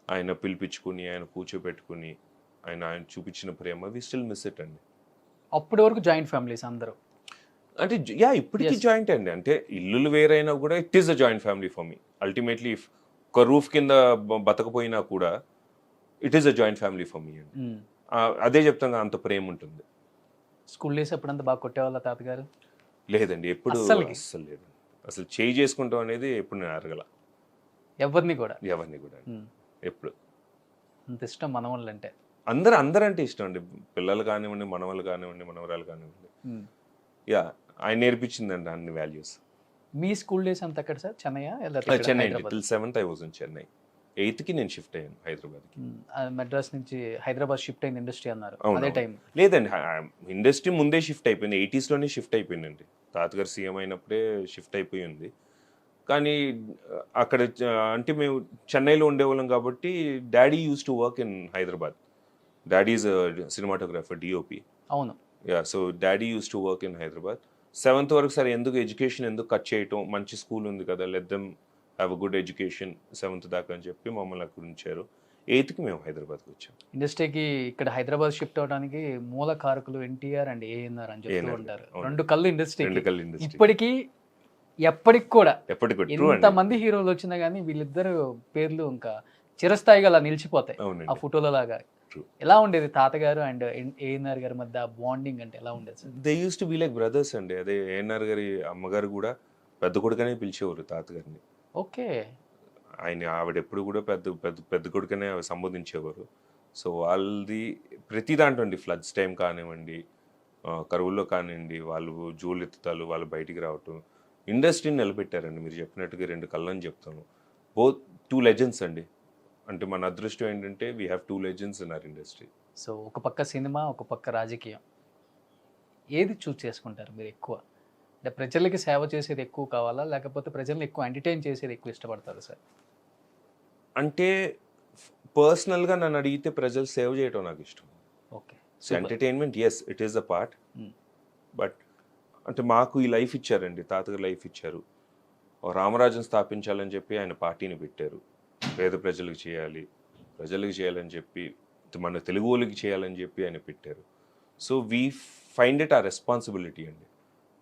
ఆయన పిలిపించుకుని, ఆయన కూర్చోబెట్టుకుని, ఆయన చూపించిన ప్రేమ వి స్టిల్ మిస్ ఇట్ అండి. అప్పటి వరకు జాయింట్ ఫ్యామిలీస్ అందరూ, అంటే ఇప్పటికీ జాయింట్ అండి. అంటే ఇల్లులు వేరైనా కూడా it is a joint family for me. Ultimately ఒక రూఫ్ కింద బతకపోయినా కూడా it is a joint family for me అండి. అదే చెప్తాను, అంత ప్రేమ ఉంటుంది. స్కూల్ డేస్ ఎప్పుడంతా బాగా కొట్టేవాళ్ళ తాతగారు? లేదండి, ఎప్పుడు అస్సలు లేదండి. అసలు చేయి చేసుకుంటాం అనేది ఎప్పుడు నేను అరగల ఎవరిని కూడా ఎప్పుడు. అంత ఇష్టం మనవాళ్ళు అంటే? అందరంటే ఇష్టం అండి. పిల్లలు కానివ్వండి, మనవలు కానివ్వండి, మనవరాలు కానివ్వండి. ఆయన నేర్పించిందండి అన్ని వాల్యూస్. మీ స్కూల్ డేస్ అంతా ఎక్కడ సార్? చెన్నై అండి. till 7th I was in Chennai. 8th నేను షిఫ్ట్ అయ్యాను హైదరాబాద్కి. మెడ్రాస్ నుంచి హైదరాబాద్ షిఫ్ట్ అయిన ఇండస్ట్రీ అన్నారు, అవును, అదే టైం? లేదండి, ఇండస్ట్రీ ముందే షిఫ్ట్ అయిపోయింది. 80s లోనే షిఫ్ట్ అయిపోయిందండి. తాతగారు సీఎం అయినప్పుడే షిఫ్ట్ అయిపోయి ఉంది. కానీ అక్కడ అంటే మేము చెన్నైలో ఉండేవాళ్ళం కాబట్టి daddy used to work in Hyderabad. Daddy is cinematographer, DOP. అవును. Yeah, so daddy used to work in Hyderabad. 7th వరకు సరే ఎందుకు ఎడ్యుకేషన్ ఎందుకు కట్ చేయటం, మంచి స్కూల్ ఉంది కదా, let them have a good education 7th దాకా అని చెప్పి మమ్మల్ని అక్కడ ఉంచారు. 8th మేము హైదరాబాద్కి వచ్చాం. ఇండస్ట్రీకి ఇక్కడ హైదరాబాద్ షిఫ్ట్ అవడానికి మూల కారకులు ఎన్టీఆర్ అండ్ ఏఎన్ఆర్ అని చెప్తూ A&R, ఉంటారు. అవును. రెండు కళ్ళు ఇండస్ట్రీ. రెండు కళ్ళు industry. ఇప్పటికీ ఎప్పటికి కూడా ఎప్పటికీ true ఎంత అండి. మంది హీరోలు వచ్చినా కానీ వీళ్ళిద్దరు పేర్లు ఇంకా చిరస్థాయిగా అలా నిలిచిపోతాయి ఆ అవునండి. ఫోటోల లాగా. True. ఎలా ఉండేది తాతగారు అండ్ ఏఎన్ఆర్ గారి మధ్య బాండింగ్ అంటే ఎలా ఉండేది sir? They used to be like brothers అండి. అదే ఏఎన్ఆర్ గారి అమ్మగారు కూడా పెద్ద కొడుకనే పిలిచేవారు తాతగారిని. ఓకే. ఆవిడ ఎప్పుడు కూడా పెద్ద పెద్ద పెద్ద కొడుకనే సంబోధించేవారు. సో వాళ్ళది ప్రతి దాంట్లో అండి, ఫ్లడ్స్ టైం కానివ్వండి, కరువుల్లో కానివ్వండి, వాళ్ళు జూలు ఎత్తుతాలు, వాళ్ళు బయటికి రావటం, ఇండస్ట్రీని నిలబెట్టారండి. మీరు చెప్పినట్టుగా రెండు కళ్ళని చెప్తాను. బోత్ 2 legends అండి. అంటే మన అదృష్టం ఏంటంటే we have 2 legends in our industry. So ఒక పక్క సినిమా, ఒక పక్క రాజకీయం, ఏది చూస్ చేసుకుంటారు మీరు ఎక్కువ? అంటే ప్రజలకి సేవ చేసేది ఎక్కువ కావాలా, లేకపోతే ప్రజల్ని ఎక్కువ ఎంటర్టైన్ చేసేది ఎక్కువ ఇష్టపడతారు సార్? అంటే పర్సనల్గా నన్ను అడిగితే ప్రజలు సేవ్ చేయటం నాకు ఇష్టం. Okay. So entertainment, yes, it is a part. Hmm. But అంటే మాకు ఈ లైఫ్ ఇచ్చారండి, తాతగారు లైఫ్ ఇచ్చారు. రామరాజును స్థాపించాలని చెప్పి ఆయన పార్టీని పెట్టారు. పేద ప్రజలకు చేయాలి, ప్రజలకు చేయాలని చెప్పి, మన తెలుగు వాళ్ళకి చేయాలని చెప్పి ఆయన పెట్టారు. సో వీ ఫైండ్ ఇట్ ఆ రెస్పాన్సిబిలిటీ అండి.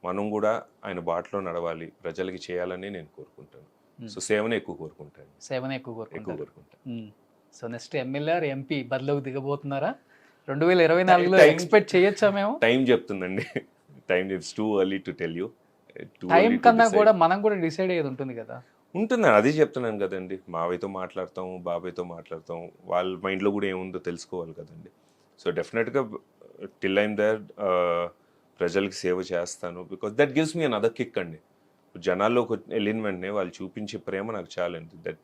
మనం కూడా ఆయన బాటలో నడవాలి, ప్రజలకి చేయాలని నేను కోరుకుంటాను. సో సేవనే ఎక్కువ కోరుకుంటాను. సేవనే ఎక్కువ ఎక్కువ కోరుకుంటారు. కోరుకుంటాను. సో నెక్స్ట్ ఎమ్మెల్యే ఎంపీ బరిలోకి దిగబోతున్నారా 2024లో? Time- ఎక్స్పెక్ట్ చేయొచ్చా మేము? టైం చెప్తుందండి. Time it's too early to tell you. Time కన్నా కూడా మనం కూడా డిసైడ్ అయ్యేది ఉంటుంది కదా. ఉంటుందని అదే చెప్తున్నాను కదండి. మావయ్యతో మాట్లాడతాం, బాబాయ్తో మాట్లాడతాం, వాళ్ళ మైండ్లో కూడా ఏముందో తెలుసుకోవాలి కదండి. సో డెఫినెట్గా టిల్ ఐమ్ దేర్ ప్రజలకి సేవ చేస్తాను. Because that gives me another kick అండి. జనాల్లోకి వెళ్ళిన వెంటనే వాళ్ళు చూపించే ప్రేమ నాకు చాలండి. That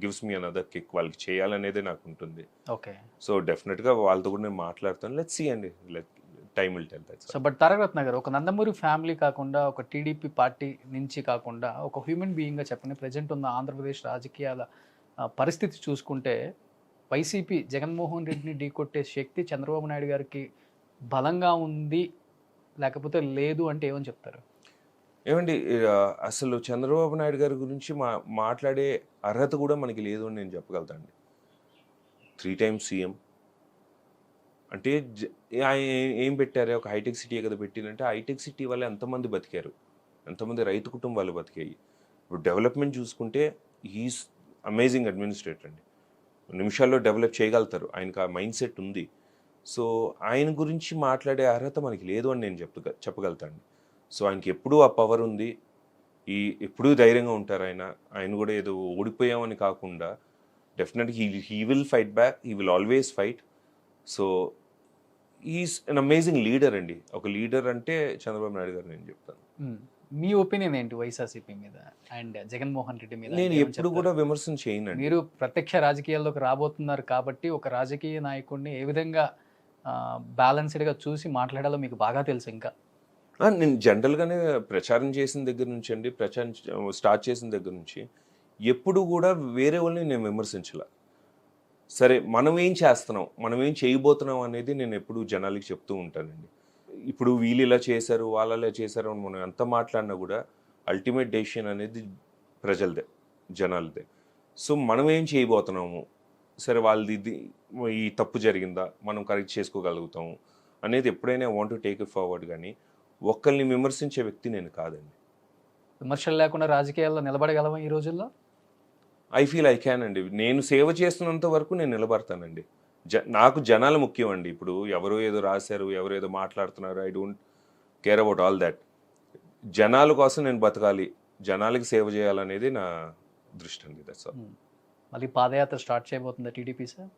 gives me another kick. వాళ్ళకి చేయాలనేదే నాకు ఉంటుంది. ఓకే. సో డెఫినెట్గా వాళ్ళతో కూడా నేను మాట్లాడతాను. లెట్స్ సీ అండి, time will tell that. So but Tarakaratna గారు, ఒక నందమూరి ఫ్యామిలీ కాకుండా, ఒక టీడీపీ పార్టీ నుంచి కాకుండా, ఒక హ్యూమన్ బీయింగ్గా చెప్పండి, ప్రజెంట్ ఉన్న ఆంధ్రప్రదేశ్ రాజకీయాల పరిస్థితి చూసుకుంటే వైసీపీ జగన్మోహన్ రెడ్డిని ఢీకొట్టే శక్తి చంద్రబాబు నాయుడు గారికి బలంగా ఉంది, లేకపోతే లేదు అంటే ఏమని చెప్తారు? ఏమండి, అసలు చంద్రబాబు నాయుడు గారి గురించి మాట్లాడే అర్హత కూడా మనకి లేదు అని నేను చెప్పగలుగుతాను. 3 times సీఎం అంటే ఆయన ఏం పెట్టారు? ఒక హైటెక్ సిటీ కదా పెట్టిందంటే, హైటెక్ సిటీ వల్ల ఎంతమంది బతికారు, ఎంతమంది రైతు కుటుంబాలు బతికాయి. ఇప్పుడు డెవలప్మెంట్ చూసుకుంటే హీస్ అమేజింగ్ అడ్మినిస్ట్రేటర్ అండి. నిమిషాల్లో డెవలప్ చేయగలుగుతారు, ఆయనకు ఆ మైండ్ సెట్ ఉంది. సో ఆయన గురించి మాట్లాడే అర్హత మనకి లేదు అని నేను చెప్పగలుగుతాను. సో ఆయనకి ఎప్పుడూ ఆ పవర్ ఉంది, ఎప్పుడూ ధైర్యంగా ఉంటారు ఆయన కూడా ఏదో ఓడిపోయామని కాకుండా డెఫినెట్గా he will fight back, he will always fight. So is an amazing leader అండి. ఒక లీడర్ అంటే చంద్రబాబు నాయుడు గారు నేను చెప్తాను. మీ ఒపీనియన్ ఏంటి వైఎస్ఆర్సీపీ మీద అండ్ జగన్మోహన్ రెడ్డి మీద? నేను ఎప్పుడు కూడా విమర్శన చేయనండి. మీరు ప్రత్యక్ష రాజకీయాల్లోకి రాబోతున్నారు కాబట్టి ఒక రాజకీయ నాయకుడిని ఏ విధంగా బ్యాలెన్స్డ్గా చూసి మాట్లాడాలో మీకు బాగా తెలుసు. ఇంకా నేను జనరల్గానే ప్రచారం చేసిన దగ్గర నుంచి అండి, ప్రచారం స్టార్ట్ చేసిన దగ్గర నుంచి ఎప్పుడు కూడా వేరే వాళ్ళని నేను విమర్శించాల. సరే, మనం ఏం చేస్తున్నాం, మనం ఏం చేయబోతున్నాం అనేది నేను ఎప్పుడు జనాలకి చెప్తూ ఉంటానండి. ఇప్పుడు వీళ్ళు ఇలా చేశారు, వాళ్ళు ఇలా చేశారు అని మనం ఎంత మాట్లాడినా కూడా అల్టిమేట్ డెసిషన్ అనేది ప్రజలదే, జనాలదే. సో మనం ఏం చేయబోతున్నాము, సరే వాళ్ళది ఈ తప్పు జరిగిందా, మనం కరెక్ట్ చేసుకోగలుగుతాము అనేది ఎప్పుడైనా want to take it forward. కానీ ఒక్కరిని విమర్శించే వ్యక్తి నేను కాదండి. విమర్శలు లేకుండా రాజకీయాల్లో నిలబడగలమా ఈ రోజుల్లో? ఐ ఫీల్ ఐ క్యాన్ అండి. నేను సేవ చేస్తున్నంత వరకు నేను నిలబడతానండి. నాకు జనాలు ముఖ్యం అండి. ఇప్పుడు ఎవరో ఏదో రాశారు, ఎవరో ఏదో మాట్లాడుతున్నారు, I don't care about all that. జనాల కోసం నేను బతకాలి, జనాలకి సేవ చేయాలనేది నా దృష్టి అండి. That's all. మళ్ళీ పాదయాత్ర స్టార్ట్ చేయబోతుందా టీడీపీ సార్?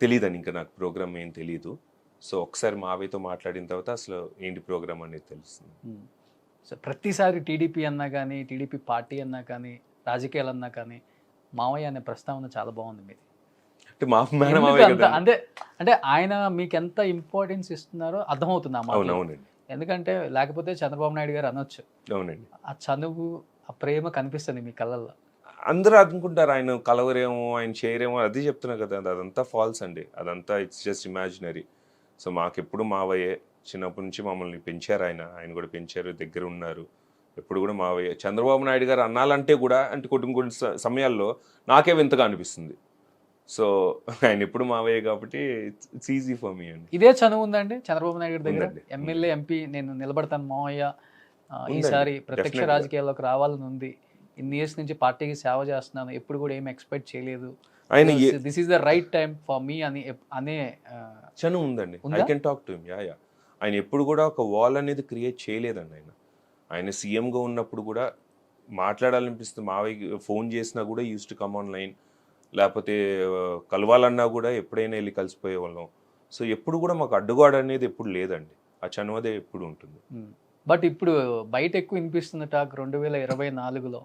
తెలియదండి, ఇంకా నాకు ప్రోగ్రామ్ ఏం తెలీదు. సో ఒకసారి మావయ్యతో మాట్లాడిన తర్వాత అసలు ఏంటి ప్రోగ్రామ్ అనేది తెలుస్తుంది. సో ప్రతిసారి టీడీపీ అన్నా కానీ, టీడీపీ పార్టీ అన్నా కానీ, రాజకీయాలు అన్నా కానీ, మావయ్య అనే ప్రస్తావన చాలా బాగుంది మీది. అంటే మా మేడం అంటే ఆయన మీకు ఎంత ఇంపార్టెన్స్ ఇస్తున్నారో అర్థమవుతుంది ఆ మాట. అవునవునండి. ఎందుకంటే లేకపోతే చంద్రబాబు నాయుడు గారు అనొచ్చు, అవునండి. ఆ చనువు ఆ ప్రేమ కనిపిస్తుంది మీ కళ్ళల్లో. అందరూ అనుకుంటారు ఆయన కలవరేమో, ఆయన చేయరేమో, అది చెప్తున్నా కదా, అదంతా ఫాల్స్ అండి. అదంతా ఇట్స్ జస్ట్ ఇమాజినరీ. సో మాకెప్పుడు మావయ్యే, చిన్నప్పటి నుంచి మమ్మల్ని పెంచారు ఆయన. ఆయన కూడా పెంచారు, దగ్గర ఉన్నారు. ఎప్పుడు కూడా మావయ్యే. చంద్రబాబు నాయుడు గారు అన్నాలంటే కూడా అంటే కొన్ని సమయాల్లో నాకే వింతగా అనిపిస్తుంది. సో ఆయన ఎప్పుడు మావయ్య కాబట్టి ఇట్స్ ఈజీ ఫర్ మీ అండి. ఇదే చనువు ఉందండి చంద్రబాబు నాయుడు గారి దగ్గర? ఉందండి. ఎమ్మెల్యే ఎంపీ నేను నిలబడతాను మావయ్య, ఉందండి. ఈసారి ప్రత్యక్ష Definitely. రాజకీయాల్లోకి రావాలని ఉంది, ఇన్ని ఇయర్స్ నుంచి పార్టీకి సేవ చేస్తున్నాను, ఎప్పుడు కూడా ఏం ఎక్స్పెక్ట్ చేయలేదు, ఆయన this is the right time for me అని అనే చను ఉందండి. ఐ ఉందా? Can talk to him. Yeah. ఆయన ఎప్పుడు కూడా ఒక వాల్ అనేది క్రియేట్ చేయలేదండి. ఆయన సీఎంగా ఉన్నప్పుడు కూడా మాట్లాడాలనిపిస్తుంది, మావయ్య ఫోన్ చేసినా కూడా use to come on line, లేకపోతే కలవాలన్నా కూడా ఎప్పుడైనా వెళ్ళి కలిసిపోయే వాళ్ళం. సో ఎప్పుడు కూడా మాకు అడ్డుగోడ అనేది ఎప్పుడు లేదండి. ఆ చనువదే ఎప్పుడు ఉంటుంది. బట్ ఇప్పుడు బయట ఎక్కువ వినిపిస్తుంది టాక్ 2024లో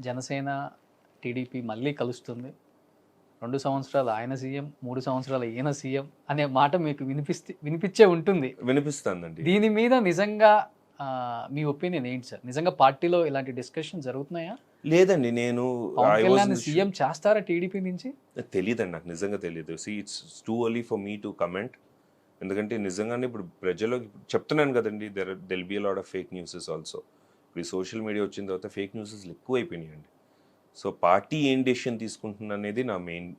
జనసేన టీడీపీ మళ్ళీ కలుస్తుంది, 2 సంవత్సరాలు ఆయన సీఎం, 3 సంవత్సరాలు ఈయన సీఎం అనే మాట మీకు వినిపించే ఉంటుంది. వినిపిస్తుందండి. దీని మీద నిజంగా మీ ఒపీనియన్ ఏంటి సార్? నిజంగా పార్టీలో ఇలాంటి డిస్కషన్ జరుగుతున్నాయా? లేదండి. నేను పవన్ కళ్యాణ్ సీఎం చేస్తారా టీడీపీ నుంచి? తెలియదండి, నాకు నిజంగా తెలియదు. It's too early for me to comment. ఎందుకంటే నిజంగానే ఇప్పుడు ప్రజలకు చెప్తున్నాను కదండి, there'll be a lot of fake newses also. ఇప్పుడు ఈ సోషల్ మీడియా వచ్చిన తర్వాత ఫేక్ న్యూసెస్ ఎక్కువ అయిపోయినాయండి. సో పార్టీ ఏం డెసిషన్ తీసుకుంటుంది అనేది నా మెయిన్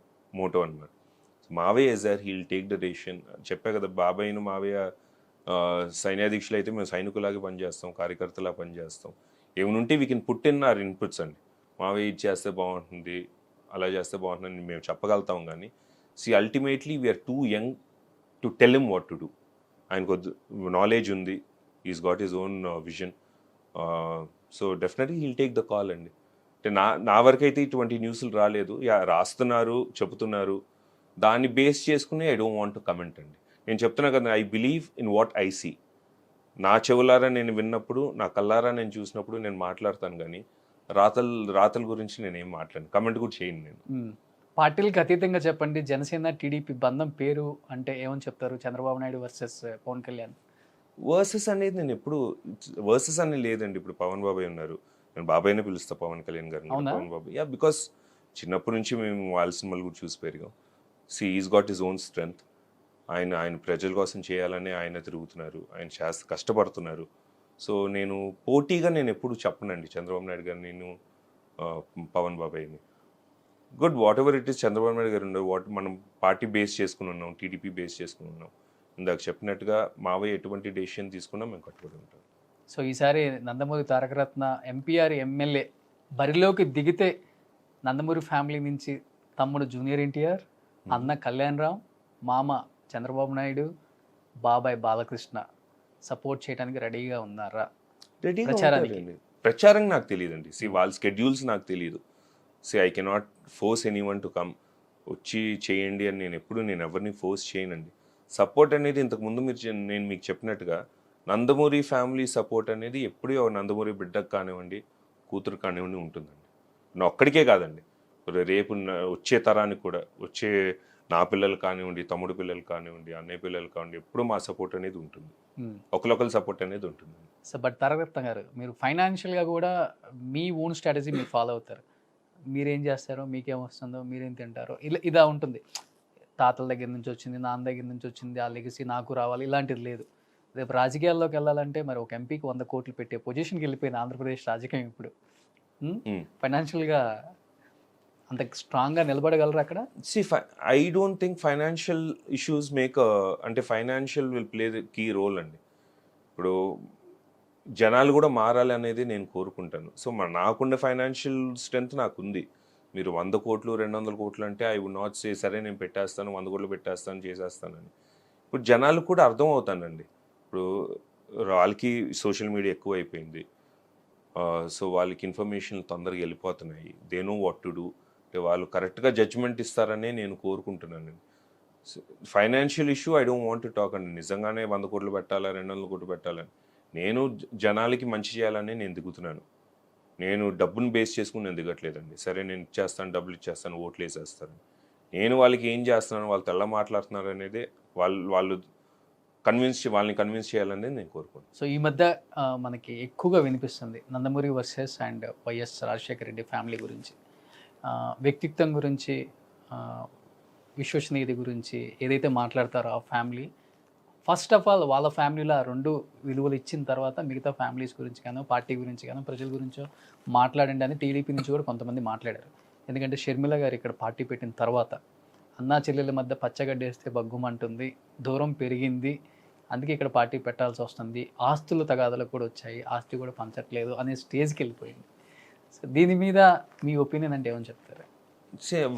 మోటో అన్నమాట. మావయ్య sir heal take the decision. చెప్పా కదా, బాబాయ్ను మావయ్య సైన్యాధీక్షులు అయితే మేము సైనికులాగా పనిచేస్తాం, కార్యకర్తలా పనిచేస్తాం. ఏమనుంటే we can put in our inputs అండి. మావయ్య ఇది చేస్తే బాగుంటుంది, అలా చేస్తే బాగుంటుందని మేము చెప్పగలుగుతాం. కానీ ultimately we are too young to tell him what to do. ఆయనకు నాలెడ్జ్ ఉంది, is got his own vision. So definitely he'll take the call అండి. అంటే నా వరకైతే ఇటువంటి న్యూస్లు రాలేదు. రాస్తున్నారు, చెబుతున్నారు, దాన్ని బేస్ చేసుకుని I don't want to comment అండి. నేను చెప్తున్నా కదా, I believe in what I see. నా చెవులారా నేను విన్నప్పుడు, నా కళ్ళారా నేను చూసినప్పుడు నేను మాట్లాడతాను. కానీ రాతల గురించి నేనేం మాట్లాడను, కమెంట్ కూడా చేయను నేను. పార్టీలకు అతీతంగా చెప్పండి, జనసేన టీడీపీ బంధం పేరు అంటే ఏమని చెప్తారు? చంద్రబాబు నాయుడు వర్సెస్ పవన్ కళ్యాణ్. వర్సెస్ అనేది నేను ఎప్పుడు వర్సెస్ అని లేదండి. ఇప్పుడు పవన్ బాబాయ్ ఉన్నారు, నేను బాబాయ్నే పిలుస్తా పవన్ కళ్యాణ్ గారిని. పవన్ బాబాయ్ బికాస్ చిన్నప్పటి నుంచి మేము వాళ్ళ సినిమాలు కూడా చూసి పెరిగాం. Is got his own strength. ఆయన ప్రజల కోసం చేయాలని ఆయన తిరుగుతున్నారు, ఆయన కష్టపడుతున్నారు. సో నేను పోటీగా నేను ఎప్పుడు చెప్పనండి చంద్రబాబు నాయుడు గారిని, నేను పవన్ బాబాయ్ని. Good whatever it is, Chandrababu Naidu గారు ఉండవు, మనం పార్టీ బేస్ చేసుకుని ఉన్నాం, టీడీపీ బేస్ చేసుకుని ఉన్నాం. ఇందాక చెప్పినట్టుగా మావయ్య ఎటువంటి డెసిషన్ తీసుకున్నా మేము కట్టుబడి ఉంటాం. సో ఈసారి నందమూరి తారకరత్న ఎంపీఆర్ ఎమ్మెల్యే బరిలోకి దిగితే నందమూరి ఫ్యామిలీ నుంచి తమ్ముడు జూనియర్ ఎన్టీఆర్, అన్న కళ్యాణ్ రామ్, మామ చంద్రబాబు నాయుడు, బాబాయ్ బాలకృష్ణ సపోర్ట్ చేయడానికి రెడీగా ఉన్నారా? ప్రచారం నాకు తెలియదండి. వాళ్ళ స్కెడ్యూల్స్ నాకు తెలియదు. I cannot force anyone to come, వచ్చి చేయండి అని నేను ఎవరిని ఫోర్స్ చేయనండి. సపోర్ట్ అనేది ఇంతకుముందు నేను మీకు చెప్పినట్టుగా నందమూరి ఫ్యామిలీ సపోర్ట్ అనేది ఎప్పుడూ నందమూరి బిడ్డకు కానివ్వండి, కూతురు కానివ్వండి ఉంటుందండి. నా ఒక్కడికే కాదండి, రేపు వచ్చే తరానికి కూడా, వచ్చే నా పిల్లలు కానివ్వండి, తమ్ముడు పిల్లలు కానివ్వండి, అన్నయ్య పిల్లలు కానివ్వండి, ఎప్పుడు మా సపోర్ట్ అనేది ఉంటుంది, ఒకరికొకరి సపోర్ట్ అనేది ఉంటుంది. సో బట్ తారకరత్న గారు, మీరు ఫైనాన్షియల్గా కూడా మీ ఓన్ స్ట్రాటజీ మీరు ఫాలో అవుతారు. మీరేం చేస్తారో, మీకేం వస్తుందో, మీరేం తింటారో, ఇలా ఉంటుంది. తాతల దగ్గర నుంచి వచ్చింది, నాన్న దగ్గర నుంచి వచ్చింది, ఆ లెగసీ నాకు రావాలి, ఇలాంటిది లేదు. రేపు రాజకీయాల్లోకి వెళ్ళాలంటే మరి ఒక ఎంపీకి 100 కోట్లు పెట్టే పొజిషన్కి వెళ్ళిపోయింది ఆంధ్రప్రదేశ్ రాజకీయం ఇప్పుడు. ఫైనాన్షియల్గా అంత స్ట్రాంగ్గా నిలబడగలరు అక్కడ? I don't think financial issues అంటే financial will play the key role అండి. ఇప్పుడు జనాలు కూడా మారాలి అనేది నేను కోరుకుంటాను. సో నాకున్న ఫైనాన్షియల్ స్ట్రెంగ్త్ నాకుంది. మీరు 100 కోట్లు 200 కోట్లు అంటే ఐ వుడ్ నాట్ సే సరే నేను పెట్టేస్తాను, 100 కోట్లు పెట్టేస్తాను, చేసేస్తానని. ఇప్పుడు జనాలకు కూడా అర్థం అవుతానండి. ఇప్పుడు వాళ్ళకి సోషల్ మీడియా ఎక్కువ అయిపోయింది. సో వాళ్ళకి ఇన్ఫర్మేషన్ తొందరగా వెళ్ళిపోతున్నాయి. They know what to do. అంటే వాళ్ళు కరెక్ట్గా జడ్జ్మెంట్ ఇస్తారనే నేను కోరుకుంటున్నాను. Financial issue I don't want to talk అండి. నిజంగానే 100 కోట్లు పెట్టాలా, 200 కోట్లు పెట్టాలని, నేను జనాలకి మంచి చేయాలని నేను దిగుతున్నాను. నేను డబ్బును బేస్ చేసుకుని నేను దిగట్లేదండి. సరే నేను ఇచ్చేస్తాను, డబ్బులు ఇచ్చేస్తాను, ఓట్లు వేసేస్తాను. నేను వాళ్ళకి ఏం చేస్తున్నాను, వాళ్ళు తెల్ల మాట్లాడుతున్నారు అనేది వాళ్ళు వాళ్ళని కన్విన్స్ చేయాలనేది నేను కోరుకుంటున్నాను. సో ఈ మధ్య మనకి ఎక్కువగా వినిపిస్తుంది Nandamuri versus and YS Rajasekhara Reddy family గురించి, వ్యక్తిత్వం గురించి, విశ్వసనీయత గురించి ఏదైతే మాట్లాడతారో ఆ ఫ్యామిలీ ఫస్ట్ ఆఫ్ ఆల్ వాళ్ళ ఫ్యామిలీలో ఆ రెండు విలువలు ఇచ్చిన తర్వాత మిగతా ఫ్యామిలీస్ గురించి గానో పార్టీ గురించి గానో ప్రజల గురించో మాట్లాడండి అని టీడీపీ నుంచి కూడా కొంతమంది మాట్లాడారు. ఎందుకంటే షర్మిల గారు ఇక్కడ పార్టీ పెట్టిన తర్వాత అన్నా చెల్లెల మధ్య పచ్చగడ్డేస్తే బగ్గుమంటుంది, దూరం పెరిగింది, అందుకే ఇక్కడ పార్టీ పెట్టాల్సి వస్తుంది, ఆస్తుల తగాదాలకు కూడా వచ్చాయి, ఆస్తి కూడా పంచట్లేదు అనే స్టేజ్కి వెళ్ళిపోయింది. సో దీని మీద మీ ఒపీనియన్ అంటే ఏమని చెప్తారు?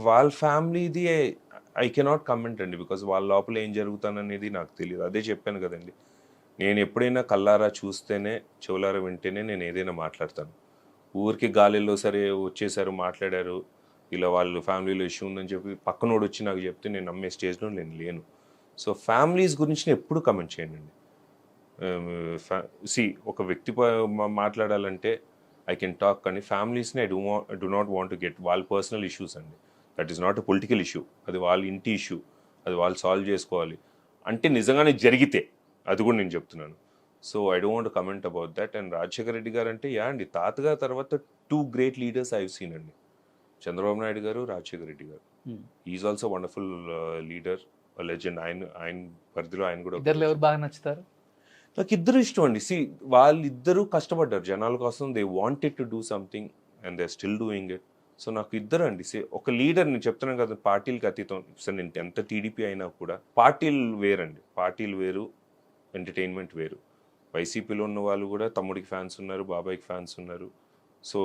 వాళ్ళ ఫ్యామిలీది ఐ కెనాట్ కమెంట్ అండి, బికాజ్ వాళ్ళ లోపల ఏం జరుగుతాననేది నాకు తెలియదు. అదే చెప్పాను కదండి, నేను ఎప్పుడైనా కల్లారా చూస్తేనే చెవులారా వింటేనే నేను ఏదైనా మాట్లాడతాను. ఊరికి గాలిలో సరే వచ్చేసారు మాట్లాడారు ఇలా వాళ్ళ ఫ్యామిలీలో ఇష్యూ ఉందని చెప్పి పక్కనోడు వచ్చి నాకు చెప్తే నేను నమ్మే స్టేజ్లో నేను లేను. సో ఫ్యామిలీస్ గురించి నేను ఎప్పుడు కమెంట్ చేయనండి. ఒక వ్యక్తి మాట్లాడాలంటే ఐ కెన్ టాక్, కానీ ఫ్యామిలీస్ని I do not want to get వాళ్ళ పర్సనల్ ఇష్యూస్ అండి. That is not a political issue, అది వాళ్ళ ఇంటి ఇష్యూ, అది వాళ్ళు సాల్వ్ చేసుకోవాలి. అంటే నిజంగానే జరిగితే అది కూడా నేను చెప్తున్నాను. So I don't want comment about that. And Rajasekhara Reddy గారు అంటే అండి, తాతగారు తర్వాత 2 great leaders I have seen అండి, చంద్రబాబు నాయుడు గారు, రాజశేఖర రెడ్డి గారు. Is also wonderful leader, legend. ఆయన పరిధిలో ఆయన కూడా. ఇద్దరు ఎవరు బాగా నచ్చుతారు? నాకు ఇద్దరు ఇష్టం అండి. వాళ్ళిద్దరూ కష్టపడ్డారు జనాల కోసం, they wanted to do something and they still doing it. So నాకు ఇద్దరు అండి. ఒక లీడర్, నేను చెప్తున్నాను కదా, పార్టీలకు అతీతం. సో నేను ఎంత టీడీపీ అయినా కూడా పార్టీలు వేరండి, పార్టీలు వేరు, ఎంటర్టైన్మెంట్ వేరు. వైసీపీలో ఉన్న వాళ్ళు కూడా తమ్ముడికి ఫ్యాన్స్ ఉన్నారు, బాబాయ్కి ఫ్యాన్స్ ఉన్నారు. So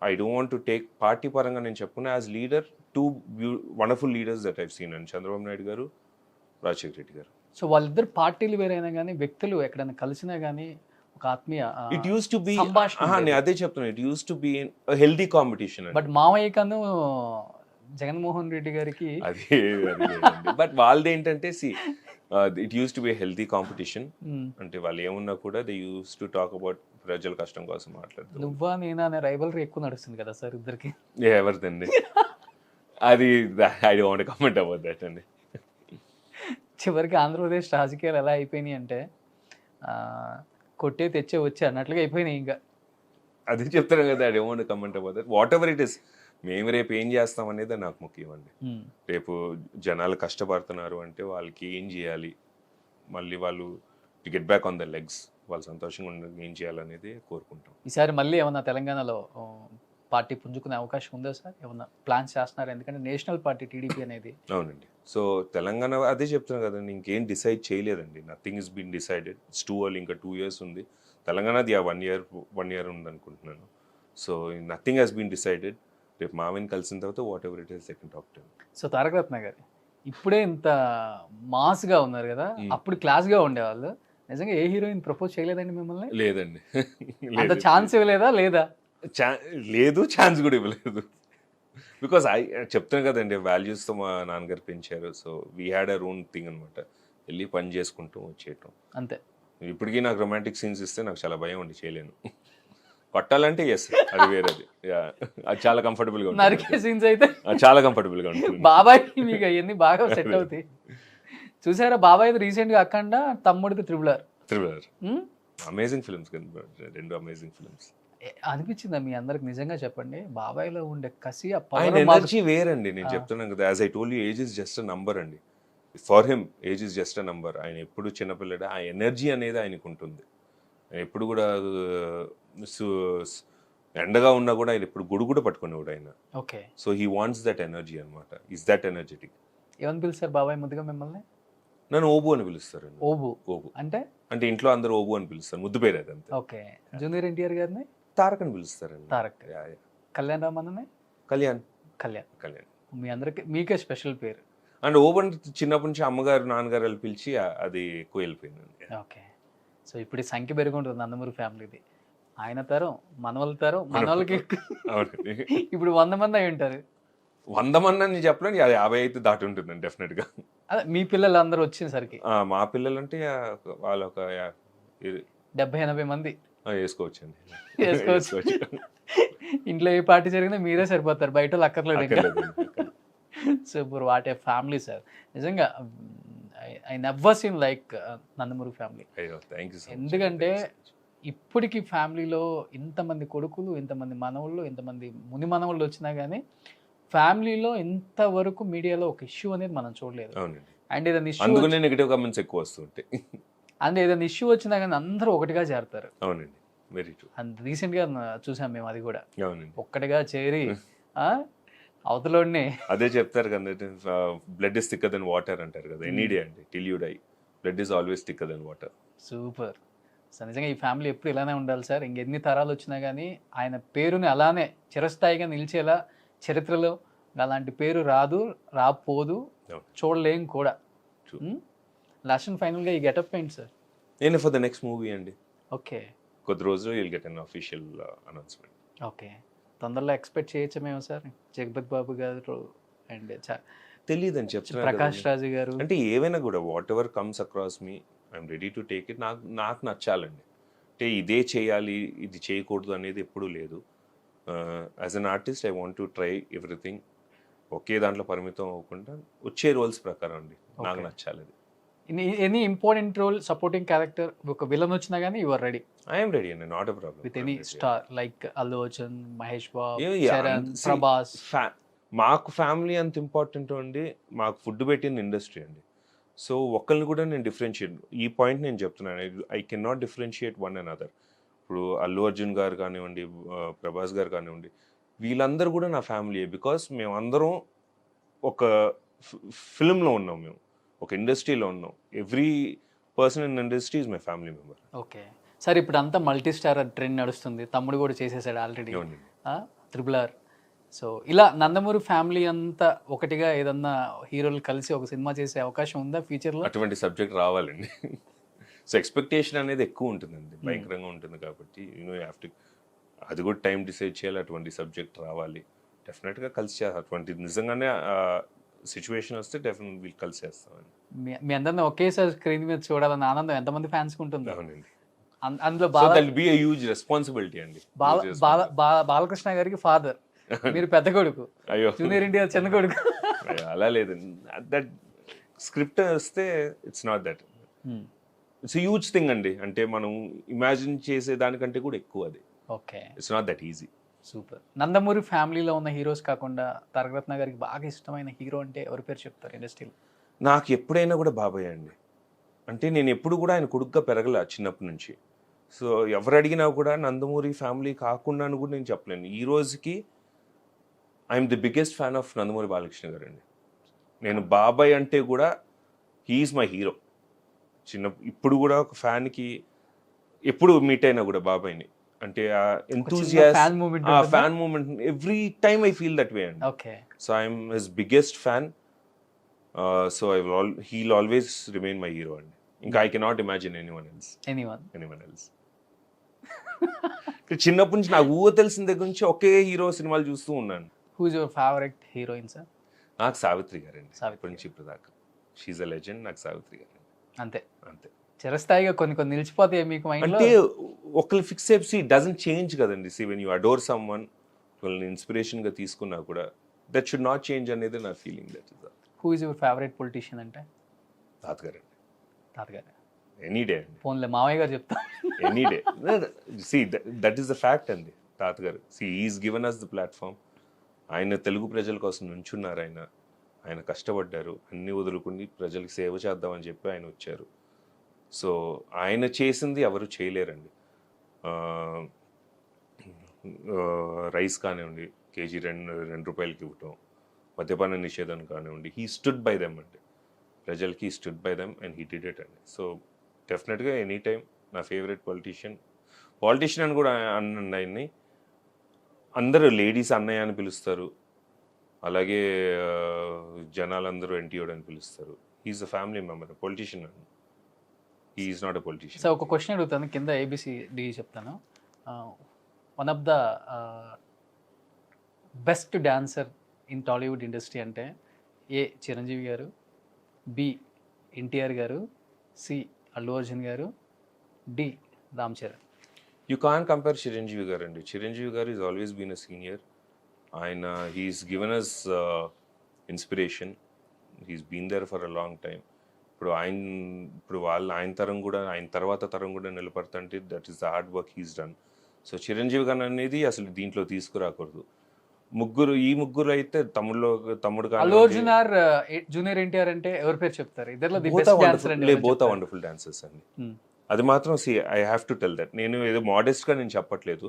I don't want to take party పరంగా నేను చెప్పుకున్నా as leader 2 wonderful leaders that I've seen అండి, చంద్రబాబు నాయుడు గారు, రాజశేఖర రెడ్డి గారు. సో వాళ్ళిద్దరు పార్టీలు వేరైనా కానీ వ్యక్తులు ఎక్కడైనా కలిసినా కానీ ఒక ఆత్మీయ ఇట్ యూస్ టు బి, సంభాషణ నేను అదే చెప్తున్నాను, it use to be healthy competition. But మామయ్య కను జగన్మోహన్ రెడ్డి గారికి అదే బట్ వాళ్ళది ఏంటంటే it use to be healthy competition. అంటే వాళ్ళు ఏమున్నా కూడా they used to talk about ప్రజల కష్టం కోసం మాట్లాడుతారు. నువ్వా నేనా అనే రైవల్రీ ఎక్కువ నడుస్తుంది కదా సార్ ఇద్దరికి. ఎవరిదండి అది? I don't want to comment about that అండి. చివరికి ఆంధ్రప్రదేశ్ రాజకీయాలు ఎలా అయిపోయినాయి అంటే కొట్టే తెచ్చే వచ్చే అన్నట్లుగా అయిపోయినాయి. ఇంకా అది చెప్తాను కదా, I don't want to comment about that. What ever it is, మేము రేపు ఏం చేస్తాం అనేది నాకు ముఖ్యం అండి. రేపు జనాలు కష్టపడుతున్నారు అంటే వాళ్ళకి ఏం చేయాలి, మళ్ళీ వాళ్ళు to get back on the legs, వాళ్ళు సంతోషంగా ఏం చేయాలనేది కోరుకుంటాం. ఈసారి మళ్ళీ ఏమన్నా తెలంగాణలో పార్టీ పుంజుకునే అవకాశం ఉందా సార్? ఏమన్నా ప్లాన్స్ చేస్తున్నారు? ఎందుకంటే నేషనల్ పార్టీ టీడీపీ అనేది. అవునండి. సో తెలంగాణ అదే చెప్తున్నాను కదండి, ఇంకేం డిసైడ్ చేయలేదండి. Nothing is been decided. It's too early, ఇంకా 2 years ఉంది. తెలంగాణది 1 year ఉంది అనుకుంటున్నాను. So nothing has been decided. రేపు మావిని కలిసిన తర్వాత whatever it is second talk time. సో తారక రత్న గారు ఇప్పుడే ఇంత మాస్గా ఉన్నారు కదా, అప్పుడు క్లాస్గా ఉండేవాళ్ళు. నిజంగా ఏ హీరోయిన్ ప్రపోజ్ చేయలేదండి మిమ్మల్ని? లేదండి. అంత ఛాన్స్ ఇవ్వలేదా? లేదు, ఛాన్స్ కూడా ఇవ్వలేదు. బికాస్ చెప్తాను కదండి, వాల్యూస్తో మా నాన్నగారు పెంచారు. So we had her own thing అనమాట, వెళ్ళి పని చేసుకుంటూ వచ్చేయటం అంతే. ఇప్పటికీ నాకు రొమాంటిక్ సీన్స్ ఇస్తే నాకు చాలా భయం ఉండి చేయలేను. కొట్టాలంటే ఎస్, అది వేరేది. అది చాలా కంఫర్టబుల్గా ఉంటుంది. నరికే సీన్స్ అయితే చాలా కంఫర్టబుల్గా ఉంటుంది. బాబాయ్ మీకు అవన్నీ బాగా సెట్ అవుతాయి. చూసారా బాబాయ్ రీసెంట్గా అఖండ, తమ్ముడిది triple R. Amazing films, 2 amazing films. అనిపించిందా మీ అందరికి? నిజంగా చెప్పండి, బాబాయ్లో ఉండే కసి, ఆయన ఎనర్జీ వేరండి. నేను చెప్తున్నాను కదా, as I told you, age is just a number అండి. For him age is just a number. ఆయన ఎప్పుడు చిన్నపిల్లడు, ఆ ఎనర్జీ అనేది ఆయనకు ఉంటుంది. ఆయన ఎప్పుడు కూడా ఎండగా ఉన్నా కూడా ఆయన ఎప్పుడు గొడుగు పట్టుకునేవాడు ఆయన. Okay. So he wants that energy అనమాట. Is that energetic. ఏమని పిలుస్తారు బాబాయ్ ముద్దుగా మిమ్మల్ని? నన్ను ఓబు అని పిలుస్తారండి. ఓబు అంటే ఇంట్లో అందరూ ఓబు అని పిలుస్తారు, ముద్దు పేరు అది అంతే. ఓకే. జూనియర్ ఎన్టీఆర్ గారిని తారక్ అని పిలుస్తారండి. తారక్. కళ్యాణ్ రామన్ కళ్యాణ్. మీ అందరికి మీకే స్పెషల్ పేరు. అండ్ ఓబు అంటే చిన్నప్పటి నుంచి అమ్మగారు నాన్నగారు వెళ్ళి పిలిచి అది ఎక్కువ వెళ్ళిపోయిందండి. ఓకే. సో ఇప్పుడు ఈ సంఖ్య పెరుగుంటుంది నందమూరి ఫ్యామిలీది. ఆయన తరం, మనవాళ్ళ తరం, మనవాళ్ళకి ఇప్పుడు 100 మంది అయి ఉంటారు. 100 మంది అని చెప్పలేను, అది 50 అయితే దాటి ఉంటుందండి డెఫినెట్గా. అదే మీ పిల్లలు అందరూ వచ్చేసరికి మా పిల్లలు అంటే వాళ్ళు ఒక 70-80 మంది వేసుకోవచ్చండి. వేసుకోవచ్చు. ఇంట్లో ఏ పార్టీ జరిగినా మీరే సరిపోతారు, బయట అక్కర్లేదు. Super, what a family sir. నిజంగా I never seen like Nandamuri family. అయ్యో థ్యాంక్ యూ సో మచ్. ఎందుకంటే ఇప్పటికి ఫ్యామిలీలో ఇంతమంది కొడుకులు, ఇంతమంది మనవళ్ళు, ఇంతమంది ముని మనవళ్ళు వచ్చినా కానీ ఫ్యామిలీలో ఇంతవరకు మీడియాలో ఒక ఇష్యూ అనేది మనం చూడలేదు. అవునండి, అండ్ ఏదైనా ఇష్యూ అందుకనే నెగిటివ్ కామెంట్స్ ఎక్కువ వస్తుంటాయి. అండ్ ఏదైనా ఇష్యూ వచ్చినా కానీ అందరూ ఒకటిగా చేరతారు. అవునండి, వెరీ ట్రూ. అండ్ రీసెంట్గా చూసాం మేము అది కూడా, అవునండి, ఒక్కటిగా చేరి అవతలోనే అదే చెప్తారు కదా, blood is thicker than water అంటారు కదా, ఎనీ డే అండి, till you die blood is always thicker than water. Super. So నిజంగా ఈ ఫ్యామిలీ ఎప్పుడు ఇలానే ఉండాలి సార్. ఇంకెన్ని తరాలు వచ్చినా కానీ ఆయన పేరుని అలానే చిరస్థాయిగా నిలిచేలా చరిత్రలో అలాంటి పేరు రాపోదు, చూడలేం కూడా. లాస్ట్ అండ్ ఫైనల్గా ఈ గెటప్ ఏంటి సార్? నేను ఫర్ ద నెక్స్ట్ మూవీ అండి. ఓకే, కొద్ది రోజులు will get an official announcement. Okay, తొందరలో ఎక్స్పెక్ట్ చేయొచ్చు మేము సార్. జగపతి బాబు గారు అండ్ తెలియదని చెప్తున్నారు ప్రకాష్ రాజు గారు, అంటే ఏవైనా కూడా what ever comes across me I'm ready to take it. నాకు నచ్చాలండి, అంటే ఇదే చేయాలి ఇది చేయకూడదు అనేది ఎప్పుడూ లేదు. As an artist I want to try everything. ఒకే దాంట్లో పరిమితం అవ్వకుండా వచ్చే రోల్స్ ప్రకారం అండి నాకు నచ్చాలి. Any important role, supporting character, ఒక విలన్ వచ్చినా కానీ you are ready? I'm ready అండి, not a problem. With any star like Allu Arjun, Mahesh Babu, Yeah, Charan, Prabhas. మాకు ఫ్యామిలీ అంత ఇంపార్టెంట్ అండి, మాకు ఫుడ్ పెట్టిన ఇండస్ట్రీ అండి. సో ఒక్కరిని కూడా నేను డిఫరెన్షియేట్, ఈ పాయింట్ నేను చెప్తున్నాను, I can not differentiate one and other. ఇప్పుడు అల్లు అర్జున్ గారు కానివ్వండి, ప్రభాస్ గారు కానివ్వండి, వీళ్ళందరూ కూడా నా ఫ్యామిలీయే. బికాస్ మేమందరం ఒక ఫిల్మ్లో ఉన్నాం, మేము ఒక ఇండస్ట్రీలో ఉన్నాం. Every person in industry is my family member. Okay sir, ఇప్పుడు అంతా మల్టీ స్టార్ ట్రెండ్ నడుస్తుంది. తమ్ముడు కూడా చేసేసాడు ఆల్రెడీ RRR. సో ఇలా నందమూరి ఫ్యామిలీ అంతా ఒకటిగా ఏదన్నా హీరోలు కలిసి ఒక సినిమా చేసే అవకాశం ఉందా ఫ్యూచర్లో? అటువంటి సబ్జెక్ట్ రావాలండి. సో ఎక్స్పెక్టేషన్ అనేది ఎక్కువ ఉంటుందండి, భయంకరంగా ఉంటుంది. కాబట్టి హ్యావ్ టు, అది కూడా టైం డిసైడ్ చేయాలి. అటువంటి సబ్జెక్ట్ రావాలి, డెఫినెట్గా కలిసి చేయాలి. అటువంటి నిజంగానే సిచ్యువేషన్ వస్తే డెఫినెట్ వీళ్ళు కలిసి చేస్తామని. మీ అందరిని ఒకేసారి స్క్రీన్ మీద చూడాలన్న ఆనందం ఎంతమంది ఫ్యాన్స్కి ఉంటుంది? అవునండి, అందులో బి ఎ హ్యూజ్ రెస్పాన్సిబిలిటీ అండి. బాలకృష్ణ గారికి ఫాదర్, మీరు పెద్ద కొడుకు, అయ్యో జూనియర్ ఇండియా చిన్న కొడుకు. అలా లేదండి, దట్ స్క్రిప్ట్ వస్తే it's not that, it's huge thing అండి. అంటే మనం ఇమాజిన్ చేసే దానికంటే కూడా ఎక్కువ అది. Okay, it's not that easy. Super. Nandamuri ఫ్యామిలీలో ఉన్న హీరోస్ కాకుండా తారకరత్న గారికి బాగా ఇష్టమైన హీరో అంటే ఎవరి పేరు చెప్తారు ఇండస్ట్రీలో? నాకు ఎప్పుడైనా కూడా బాబాయ్ అండి. అంటే నేను ఎప్పుడు కూడా ఆయన కొడుకుగా పెరగల చిన్నప్పటి నుంచి. సో ఎవరు అడిగినా కూడా నందమూరి ఫ్యామిలీ కాకుండా అని కూడా నేను చెప్పలేను. ఈ రోజుకి I'm the biggest fan of Nandamuri Balakrishna గారు అండి. నేను బాబాయ్ అంటే కూడా హీఈస్ మై హీరో. ఇప్పుడు కూడా ఒక ఫ్యాన్కి ఎప్పుడు మీట్ అయినా కూడా బాబాయ్ని, అంటే ఆ ఎంతూజియాస్మ్, ఆ fan moment, every time I feel that way అండి. Okay, so I'm his biggest fan. So he'll always remain my hero అండి. ఇంకా I cannot imagine anyone else. చిన్నప్పటి నుంచి నాకు తెలిసిన దగ్గర నుంచి ఒకే హీరో సినిమాలు చూస్తూ ఉన్నాను. Who is your favourite heroine sir? నాకు సావిత్రి గారండి, ఇప్పటి నుంచి ఇప్పుడు దాకా. She's a legend. నాకు సావిత్రి గారు అంతే అంతే. చిరస్థాయిగా కొన్ని నిలిచిపోతాయి మీకు మైండ్లో? అంటే ఒకళ్ళు ఫిక్స్ అయిపోయి డజంట్ చేంజ్ కదండి. See when you adore someone, వాళ్ళని ఇన్స్పిరేషన్గా తీసుకున్నా కూడా దట్ షుడ్ నాట్ చేంజ్ అనేది నా feeling. That is. Who is your favourite politician అంటే? తాతగారు అండి. తాతగారు ఎనీ డే అండి. ఫోన్లే మావయ్య గారు చెప్తా. Any day. See that is the fact అండి. తాతగారు is given as the platform. ఆయన తెలుగు ప్రజల కోసం నుంచున్నారు. ఆయన కష్టపడ్డారు, అన్ని వదులుకుని ప్రజలకు సేవ చేద్దామని చెప్పి ఆయన వచ్చారు. సో ఆయన చేసింది ఎవరు చేయలేరండి. రైస్ కానివ్వండి, కేజీ రెండు రూపాయలకి ఇవ్వటం, మద్యపాన నిషేధం కానివ్వండి, హీ స్టుడ్ బై దెమ్ అండి. ప్రజలకి stood by them and he did it అండి. సో డెఫినెట్గా ఎనీ టైం నా ఫేవరెట్ పాలిటీషియన్ అని కూడా అనండి. ఆయన్ని అందరూ లేడీస్ అన్నయ్య అని పిలుస్తారు, అలాగే జనాలందరూ ఎన్టీఓడ్ అని పిలుస్తారు. He's a family member, politician అండి. He is not a politician. So ఒక క్వశ్చన్ అడుగుతాను, కింద ABCD చెప్తాను. One of the best dancer in Tollywood industry అంటే A Chiranjeevi garu, B NTR garu, C Allu Arjun garu, D Ram Charan. You can compare Chiranjeevi garu అండి. Chiranjeevi garu is always been a senior. ఆయన he's given us inspiration. He's been there for a long time. ఇప్పుడు ఆయన తరం కూడా, ఆయన తర్వాత తరం కూడా నిలబడుతుంటే that is the hard work he's done. So Chiranjeevi garu అనేది అసలు దీంట్లో తీసుకురాకూడదు. ఈ ముగ్గురు అయితే తమ్ముడు Allu Arjun or junior NTR అంటే ఎవరి పేరు చెప్తారు? ఇద్దర్లో ది బెస్ట్ డాన్సర్ అంటే బోత్ ఆర్ వండర్ఫుల్ డాన్సర్స్ అండి. అది మాత్రం I have to tell that. నేను ఏదో మోడెస్ట్ గా నేను చెప్పట్లేదు.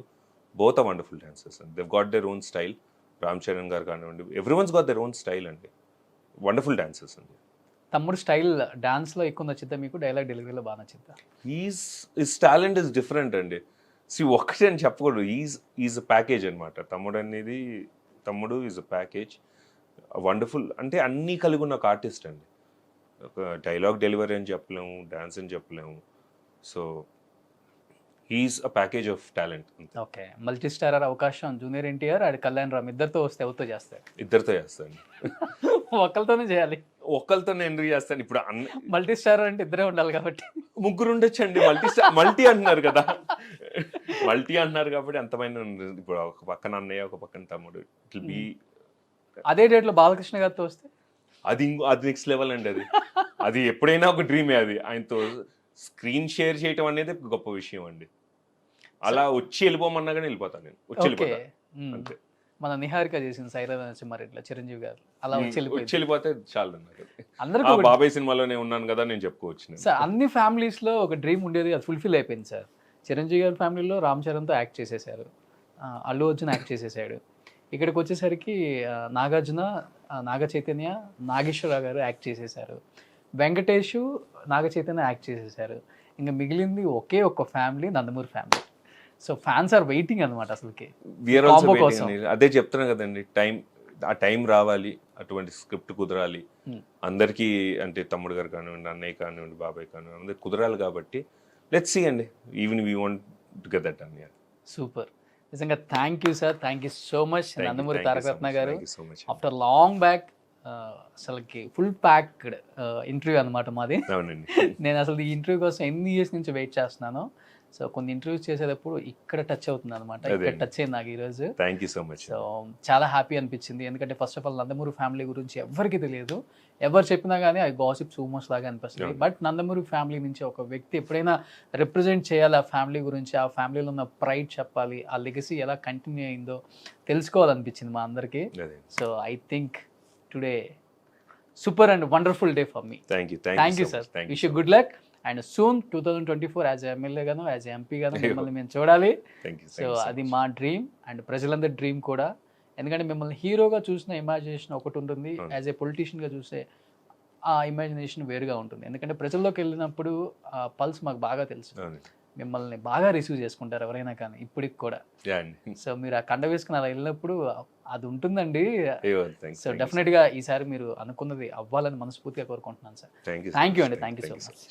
బోత్ ఆర్ వండర్ఫుల్ డాన్సర్స్ అండి. దెవ్ got their own style. Ram Charan గారు కానివ్వండి, everyone's got their own style అండి. వండర్ఫుల్ డాన్సర్స్ అండి. తమ్ముడు స్టైల్ డాన్స్ లో ఎక్కువ నచ్చిందా మీకు? డైలాగ్ డెలివరీలో బాగా నచ్చిందా? హిస్ టాలెంట్ ఇస్ డిఫరెంట్ అండి. ఒక్కటే అని చెప్పకూడదు. ఈజ్ అ ప్యాకేజ్ అనమాట. తమ్ముడు ఈజ్ అ ప్యాకేజ్. వండర్ఫుల్ అంటే అన్నీ కలిగి ఉన్న ఒక ఆర్టిస్ట్ అండి. ఒక డైలాగ్ డెలివరీ అని చెప్పలేము, డాన్స్ అని చెప్పలేము. So he's a package of talent. Okay, multi starrer అవకాశం జూనియర్ ఎన్టీఆర్ అండ్ కళ్యాణ్ రామ్ ఇద్దరితో వస్తే ఎవరితో చేస్తారు? ఇద్దరితో చేస్తాను. ఒకరితోనే చేయాలి. ఒక్కరితో ఎందుకు చేస్తాను? ఇప్పుడు మల్టీ స్టారర్ అంటే ఇద్దరే ఉండాలి కాబట్టి ముగ్గురు ఉండొచ్చండి. మల్టీ అంటున్నారు కదా, మల్టీ అంటున్నారు కాబట్టి అంతమైన ఇప్పుడు ఒక పక్కన అన్నయ్య, ఒక పక్కన తమ్ముడు. ఇట్ విల్ బి అదే డేట్ లో బాలకృష్ణ గారితో వస్తే అది నెక్స్ట్ లెవెల్ అండి. అది ఎప్పుడైనా ఒక డ్రీమే. అది ఆయనతో స్క్రీన్ షేర్ చేయటం అనేది ఒక గొప్ప విషయం అండి. అలా వచ్చి వెళ్ళిపోమన్నా కానీ వెళ్ళిపోతాను నేను. వచ్చి వెళ్ళిపోతా అంతే. మన నిహారిక చేసింది సైరా నరసింహారెడ్డిలో చిరంజీవి గారు అలా వచ్చి వెళ్ళిపోతే చాలు. అందరికీ బాబాయ్ సినిమాలోనే ఉన్నాను కదా నేను చెప్పుకోవచ్చు. సార్ అన్ని ఫ్యామిలీస్ లో ఒక డ్రీమ్ ఉండేది, అది ఫుల్ఫిల్ అయిపోయింది సార్. చిరంజీవి గారి ఫ్యామిలీలో రామ్ చరణ్తో యాక్ట్ చేసేసారు, అల్లు అర్జున్ యాక్ట్ చేసేసాడు. ఇక్కడికి వచ్చేసరికి నాగార్జున, నాగ చైతన్య, నాగేశ్వరరావు గారు యాక్ట్ చేసేసారు, వెంకటేష్, నాగ చైతన్య యాక్ట్ చేసేసారు. ఇంకా మిగిలింది ఒకే ఒక్క family, Nandamuri family. So fans are waiting అనమాట అసలుకి. అదే చెప్తున్నా కదండి, ఆ టైం రావాలి, అటువంటి స్క్రిప్ట్ కుదరాలి అందరికీ. అంటే తమ్ముడు గారు కానివ్వండి, అన్నయ్య కానివ్వండి, బాబాయ్ కానివ్వండి, అందరికి కుదరాలి. కాబట్టి లెట్స్ సీ అండి. Even we want to get that done. Super. నిజంగా thank you sir, thank you so much Nandamuri Taraka Ratna garu. After long back అసలుకి ఫుల్ ప్యాక్డ్ ఇంటర్వ్యూ అనమాట మాది. నేను అసలు ఈ ఇంటర్వ్యూ కోసం ఎన్ని ఇయర్స్ నుంచి వెయిట్ చేస్తున్నాను. సో కొన్ని ఇంటర్వ్యూస్ చేసేటప్పుడు ఇక్కడ టచ్ అవుతుంది అనమాట, ఇక్కడ టచ్ అయింది నాకు ఈరోజు. Thank you so much. So చాలా హ్యాపీ అనిపించింది. ఎందుకంటే first of all Nandamuri family గురించి ఎవరికి తెలియదు, ఎవరు చెప్పినా కానీ అది గాసిప్ సూమోస్ లాగా అనిపిస్తుంది. బట్ నందమూరి ఫ్యామిలీ నుంచి ఒక వ్యక్తి ఎప్పుడైనా రిప్రజెంట్ చేయాలి, ఆ ఫ్యామిలీ గురించి, ఆ ఫ్యామిలీలో ఉన్న ప్రైడ్ చెప్పాలి, ఆ లెగసీ ఎలా కంటిన్యూ అయిందో తెలుసుకోవాలనిపించింది మా అందరికీ. So I think today super and wonderful day for me. Thank you sir. Wish you good luck and soon 2024 as MLA గాను, యాజ్ ఎంపీ గాను మిమ్మల్ని మేము చూడాలి. సో అది మా డ్రీమ్ అండ్ ప్రజలందరి డ్రీమ్ కూడా. ఎందుకంటే మిమ్మల్ని హీరోగా చూసిన ఇమాజినేషన్ ఒకటి ఉంటుంది, యాజ్ ఏ పొలిటీషియన్గా చూసే ఆ ఇమాజినేషన్ వేరుగా ఉంటుంది. ఎందుకంటే ప్రజల్లోకి వెళ్ళినప్పుడు ఆ పల్స్ మాకు బాగా తెలుసు, మిమ్మల్ని బాగా రిసీవ్ చేసుకుంటారు ఎవరైనా కానీ ఇప్పటికి కూడా. సో మీరు ఆ కండ వేసుకుని అలా వెళ్ళినప్పుడు అది ఉంటుందండి. సో డెఫినెట్గా ఈసారి మీరు అనుకున్నది అవ్వాలని మనస్ఫూర్తిగా కోరుకుంటున్నాను సార్. థ్యాంక్ యూ అండి. Thank you so much.